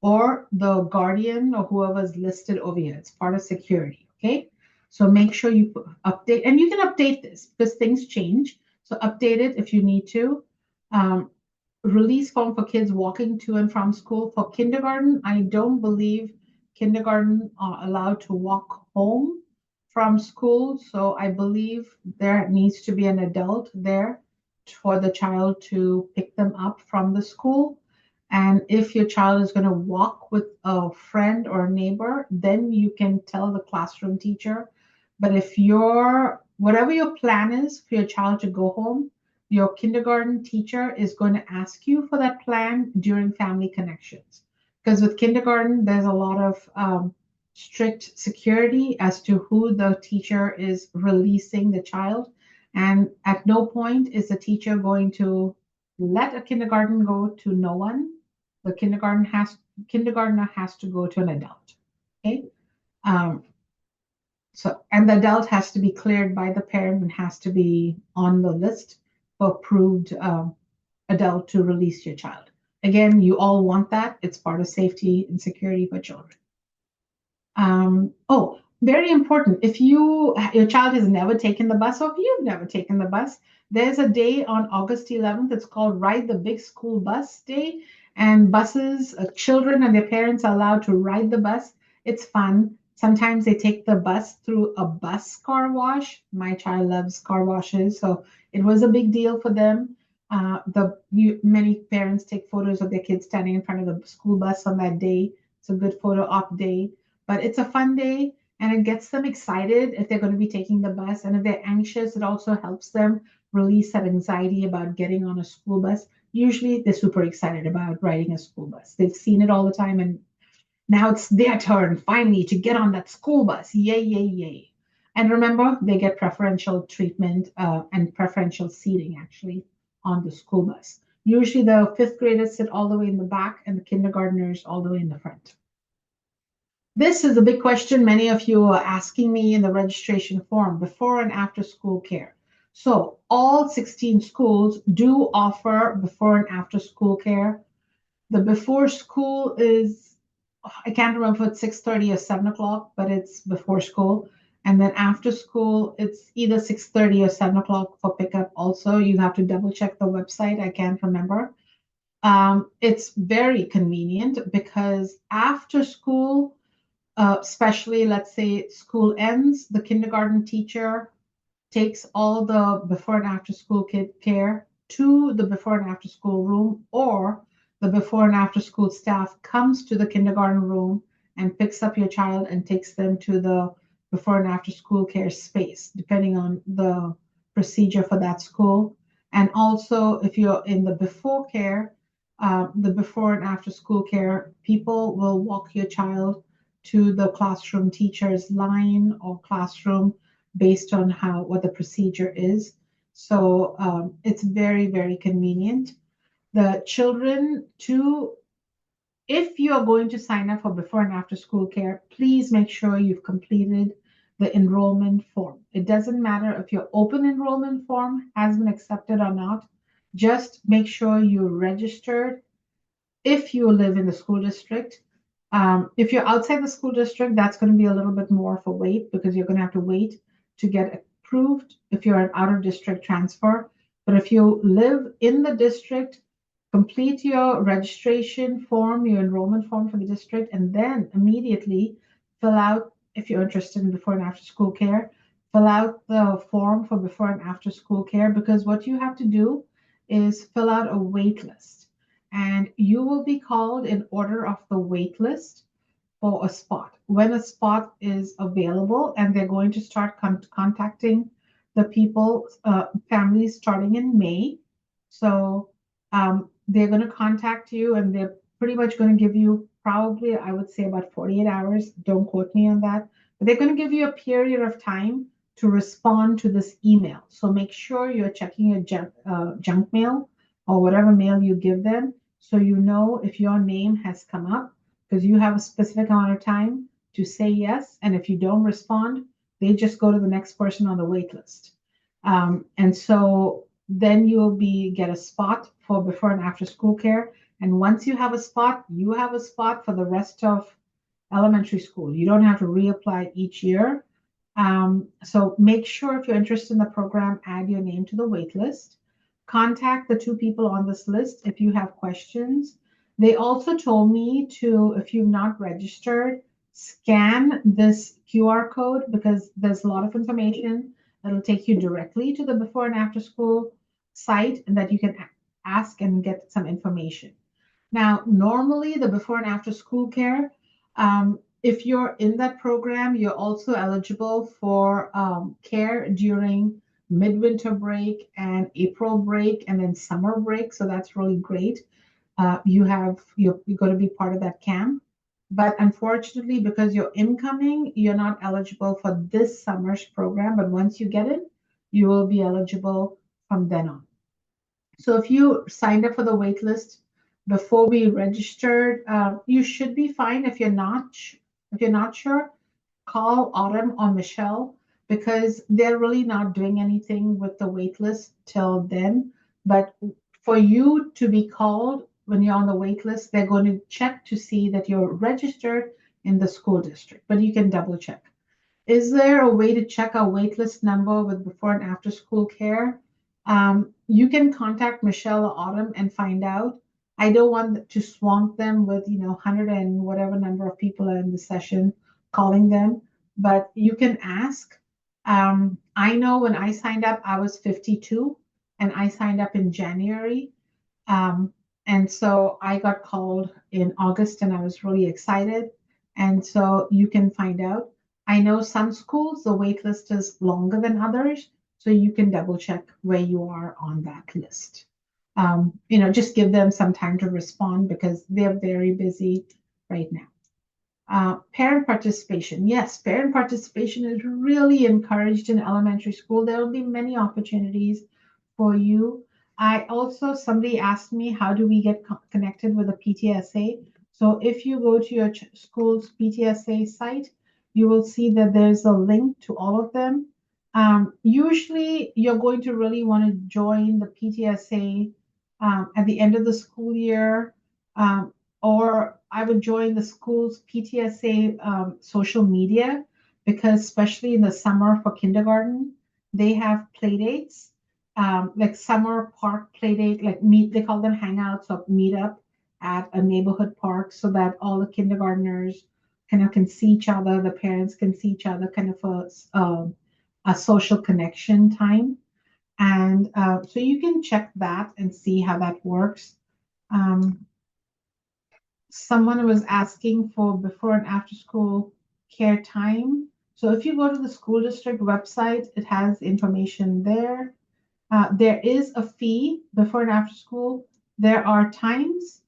or the guardian or whoever is listed over here. It's part of security. Okay. So make sure you update, and you can update this because things change. So update it if you need to. Release form for kids walking to and from school. For kindergarten, I don't believe kindergarten are allowed to walk home from school. So I believe there needs to be an adult there for the child to pick them up from the school. And if your child is going to walk with a friend or a neighbor, then you can tell the classroom teacher. But if whatever your plan is for your child to go home, your kindergarten teacher is going to ask you for that plan during family connections. Because with kindergarten, there's a lot of strict security as to who the teacher is releasing the child. And at no point is the teacher going to let a kindergarten go to no one. The kindergartner has to go to an adult. Okay. And the adult has to be cleared by the parent and has to be on the list for approved adult to release your child. Again, you all want that. It's part of safety and security for children. Very important. If your child has never taken the bus, or if you've never taken the bus, there's a day on August 11th. It's called Ride the Big School Bus Day. And buses, children and their parents are allowed to ride the bus. It's fun. Sometimes they take the bus through a bus car wash. My child loves car washes, so it was a big deal for them. Many parents take photos of their kids standing in front of the school bus on that day. It's a good photo op day, but it's a fun day and it gets them excited if they're going to be taking the bus. And if they're anxious, it also helps them release that anxiety about getting on a school bus. Usually they're super excited about riding a school bus. They've seen it all the time and now it's their turn finally to get on that school bus. Yay, yay, yay. And remember, they get preferential treatment and preferential seating actually on the school bus. Usually the fifth graders sit all the way in the back and the kindergartners all the way in the front. This is a big question many of you are asking me in the registration form, before and after school care. So all 16 schools do offer before and after school care. The before school is, I can't remember if it's 6:30 or 7 o'clock, but it's before school. And then after school, it's either 6:30 or 7 o'clock for pickup. Also, you have to double check the website. I can't remember. It's very convenient because after school, especially let's say school ends, the kindergarten teacher takes all the before and after school kid care to the before and after school room, or the before and after school staff comes to the kindergarten room and picks up your child and takes them to the before and after school care space, depending on the procedure for that school. And also, if you're in the before care, the before and after school care, people will walk your child to the classroom teacher's line or classroom based on what the procedure is. So it's very, very convenient. The children too, if you are going to sign up for before and after school care, please make sure you've completed the enrollment form. It doesn't matter if your open enrollment form has been accepted or not. Just make sure you're registered if you live in the school district. If you're outside the school district, that's going to be a little bit more of a wait because you're going to have to wait to get approved if you're an out of district transfer. But if you live in the district, complete your registration form, your enrollment form for the district, and then immediately fill out, if you're interested in before and after school care, fill out the form for before and after school care, because what you have to do is fill out a wait list. And you will be called in order of the wait list for a spot. When a spot is available, and they're going to start contacting the people, families starting in May. So they're going to contact you, and they're pretty much going to give you probably, I would say, about 48 hours. Don't quote me on that. But they're going to give you a period of time to respond to this email. So make sure you're checking your junk mail or whatever mail you give them, so you know if your name has come up, because you have a specific amount of time to say yes. And if you don't respond, they just go to the next person on the wait list. And so then you'll get a spot for before and after school care. And once you have a spot, you have a spot for the rest of elementary school. You don't have to reapply each year. So make sure if you're interested in the program, add your name to the wait list. Contact the two people on this list if you have questions. They also told me to, if you've not registered, scan this QR code, because there's a lot of information that'll take you directly to the before and after school site, and that you can ask and get some information. Now, normally the before and after school care, if you're in that program, you're also eligible for care during midwinter break and April break and then summer break. So that's really great. You're going to be part of that camp. But unfortunately, because you're incoming, you're not eligible for this summer's program. But once you get in, you will be eligible from then on. So if you signed up for the wait list before we registered, you should be fine. If you're not sure, call Autumn or Michelle, because they're really not doing anything with the wait list till then. But for you to be called when you're on the wait list, they're going to check to see that you're registered in the school district, but you can double check. Is there a way to check our wait list number with before and after school care? You can contact Michelle or Autumn and find out. I don't want to swamp them with 100 and whatever number of people are in the session calling them, but you can ask. I know when I signed up, I was 52, and I signed up in January. And so I got called in August, and I was really excited. And so you can find out. I know some schools, the wait list is longer than others, so you can double check where you are on that list. Just give them some time to respond, because they're very busy right now. Parent participation. Yes, parent participation is really encouraged in elementary school. There will be many opportunities for you. Somebody asked me, how do we get connected with the PTSA? So if you go to your school's PTSA site, you will see that there's a link to all of them. Usually, you're going to really want to join the PTSA at the end of the school year, um, or I would join the school's PTSA social media because, especially in the summer for kindergarten, they have play dates, like summer park play date, like they call them hangouts or meet up at a neighborhood park so that all the kindergartners kind of can see each other, the parents can see each other, kind of a social connection time. And so you can check that and see how that works. Um, Someone was asking for before and after school care time. So if you go to the school district website, it has information there. There is a fee before and after school. There are times,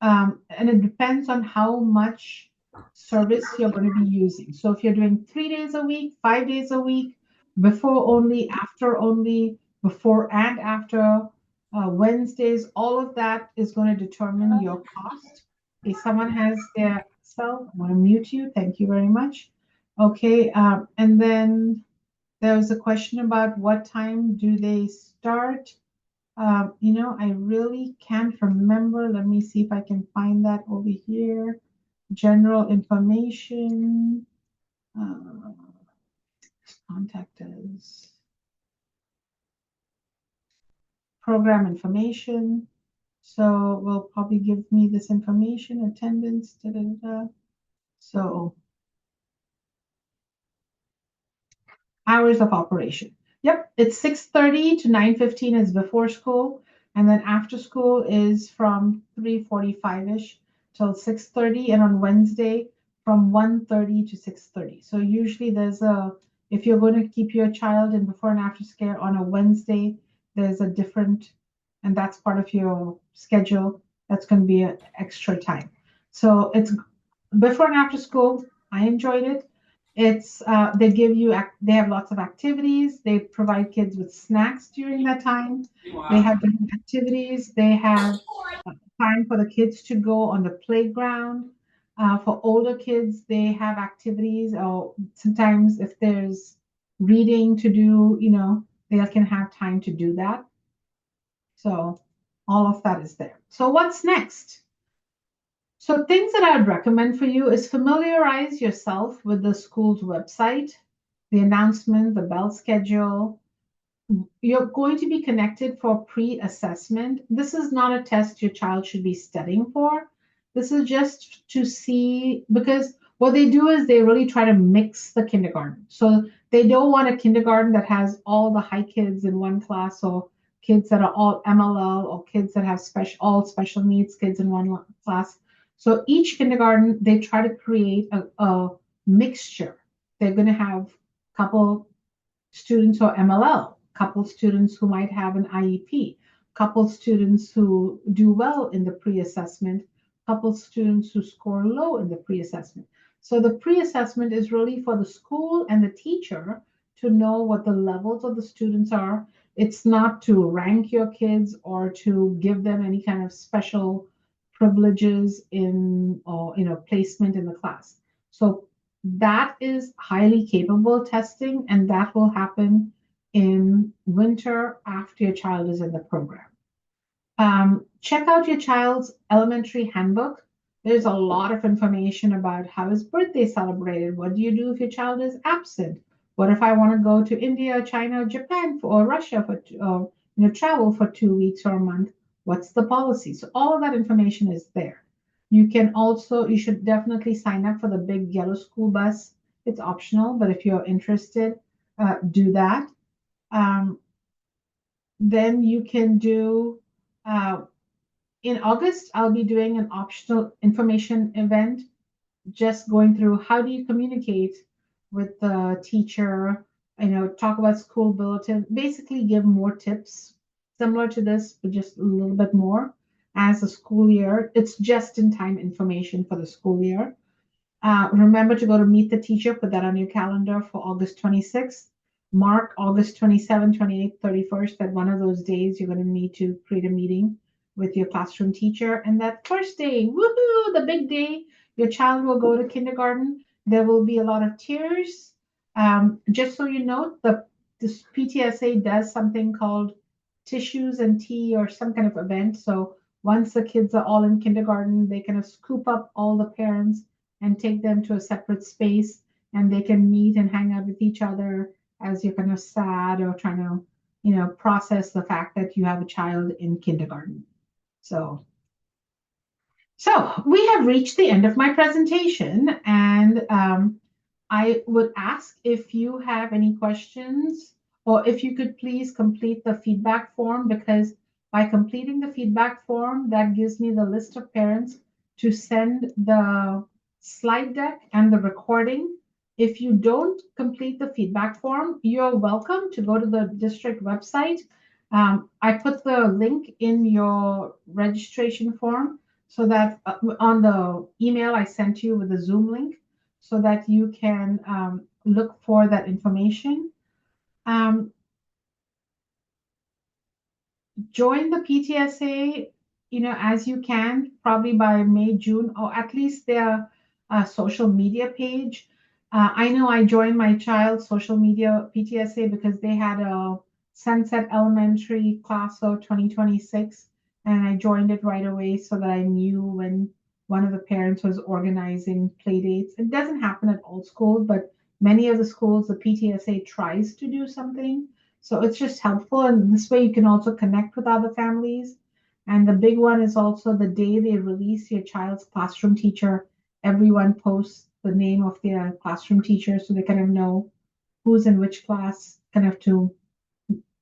and it depends on how much service you're going to be using. So if you're doing 3 days a week, 5 days a week, before only, after only, before and after, Wednesdays, all of that is going to determine your cost. If someone has their cell, I want to mute you. Thank you very much. Okay, and then there was a question about what time do they start. I really can't remember. Let me see if I can find that over here. General information, uh, contact us, program information. So will probably give me this information, attendance, da, da, da. So hours of operation. Yep, it's 6:30 to 9:15 is before school, and then after school is from 3:45-ish till 6:30, and on Wednesday from 1:30 to 6:30. So usually if you're going to keep your child in before and after care on a Wednesday, there's a different, and that's part of your schedule. That's going to be an extra time. So it's before and after school. I enjoyed it. It's they have lots of activities. They provide kids with snacks during that time. They have different activities. They have time for the kids to go on the playground. For older kids, they have activities, or sometimes if there's reading to do, they can have time to do that. So all of that is there. So what's next? So things that I'd recommend for you is familiarize yourself with the school's website, the announcement, the bell schedule. You're going to be connected for pre-assessment. This is not a test your child should be studying for. This is just to see, because what they do is they really try to mix the kindergarten. So they don't want a kindergarten that has all the high kids in one class, or kids that are all MLL, or kids that have all special needs kids in one class. So each kindergarten, they try to create a mixture. They're going to have a couple students who are MLL, couple students who might have an IEP, couple students who do well in the pre-assessment, couple students who score low in the pre-assessment. So the pre-assessment is really for the school and the teacher to know what the levels of the students are. It's not to rank your kids or to give them any kind of special privileges in, or placement in the class. So that is highly capable testing, and that will happen in winter after your child is in the program. Check out your child's elementary handbook. There's a lot of information about how his birthday is celebrated. What do you do if your child is absent? What if I want to go to India, China, Japan, or Russia for travel for 2 weeks or a month? What's the policy? So all of that information is there. You should definitely sign up for the big yellow school bus. It's optional, but if you're interested, do that. Um, then you can do, uh, in August, I'll be doing an optional information event, just going through how do you communicate with the teacher, talk about school bulletin, basically give more tips similar to this, but just a little bit more as the school year. It's just in time information for the school year. Remember to go to meet the teacher, put that on your calendar for August 26th. mark August 27, 28, 31st, that one of those days you're going to need to create a meeting with your classroom teacher. And that first day, woohoo, the big day, your child will go to kindergarten. There will be a lot of tears. Just so you know, this PTSA does something called tissues and tea or some kind of event. So once the kids are all in kindergarten, they kind of scoop up all the parents and take them to a separate space, and they can meet and hang out with each other as you're kind of sad or trying to, process the fact that you have a child in kindergarten. So we have reached the end of my presentation, and I would ask if you have any questions, or if you could please complete the feedback form, because by completing the feedback form, that gives me the list of parents to send the slide deck and the recording. If you don't complete the feedback form, you're welcome to go to the district website. I put the link in your registration form, so that on the email I sent you with the Zoom link, so that you can look for that information. Join the PTSA, as you can, probably by May, June, or at least their social media page. I know I joined my child's social media PTSA because they had a Sunset Elementary class of 2026, and I joined it right away so that I knew when one of the parents was organizing play dates. It doesn't happen at all schools, but many of the schools, the PTSA tries to do something. So it's just helpful. And this way you can also connect with other families. And the big one is also the day they release your child's classroom teacher, everyone posts the name of their classroom teacher so they kind of know who's in which class, kind of to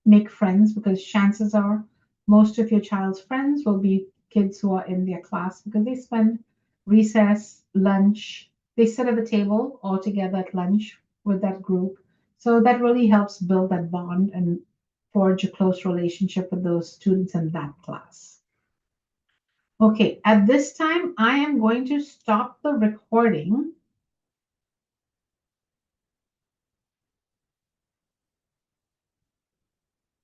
make friends, because chances are most of your child's friends will be kids who are in their class, because they spend recess, lunch, they sit at the table all together at lunch with that group. So that really helps build that bond and forge a close relationship with those students in that class. Okay, at this time, I am going to stop the recording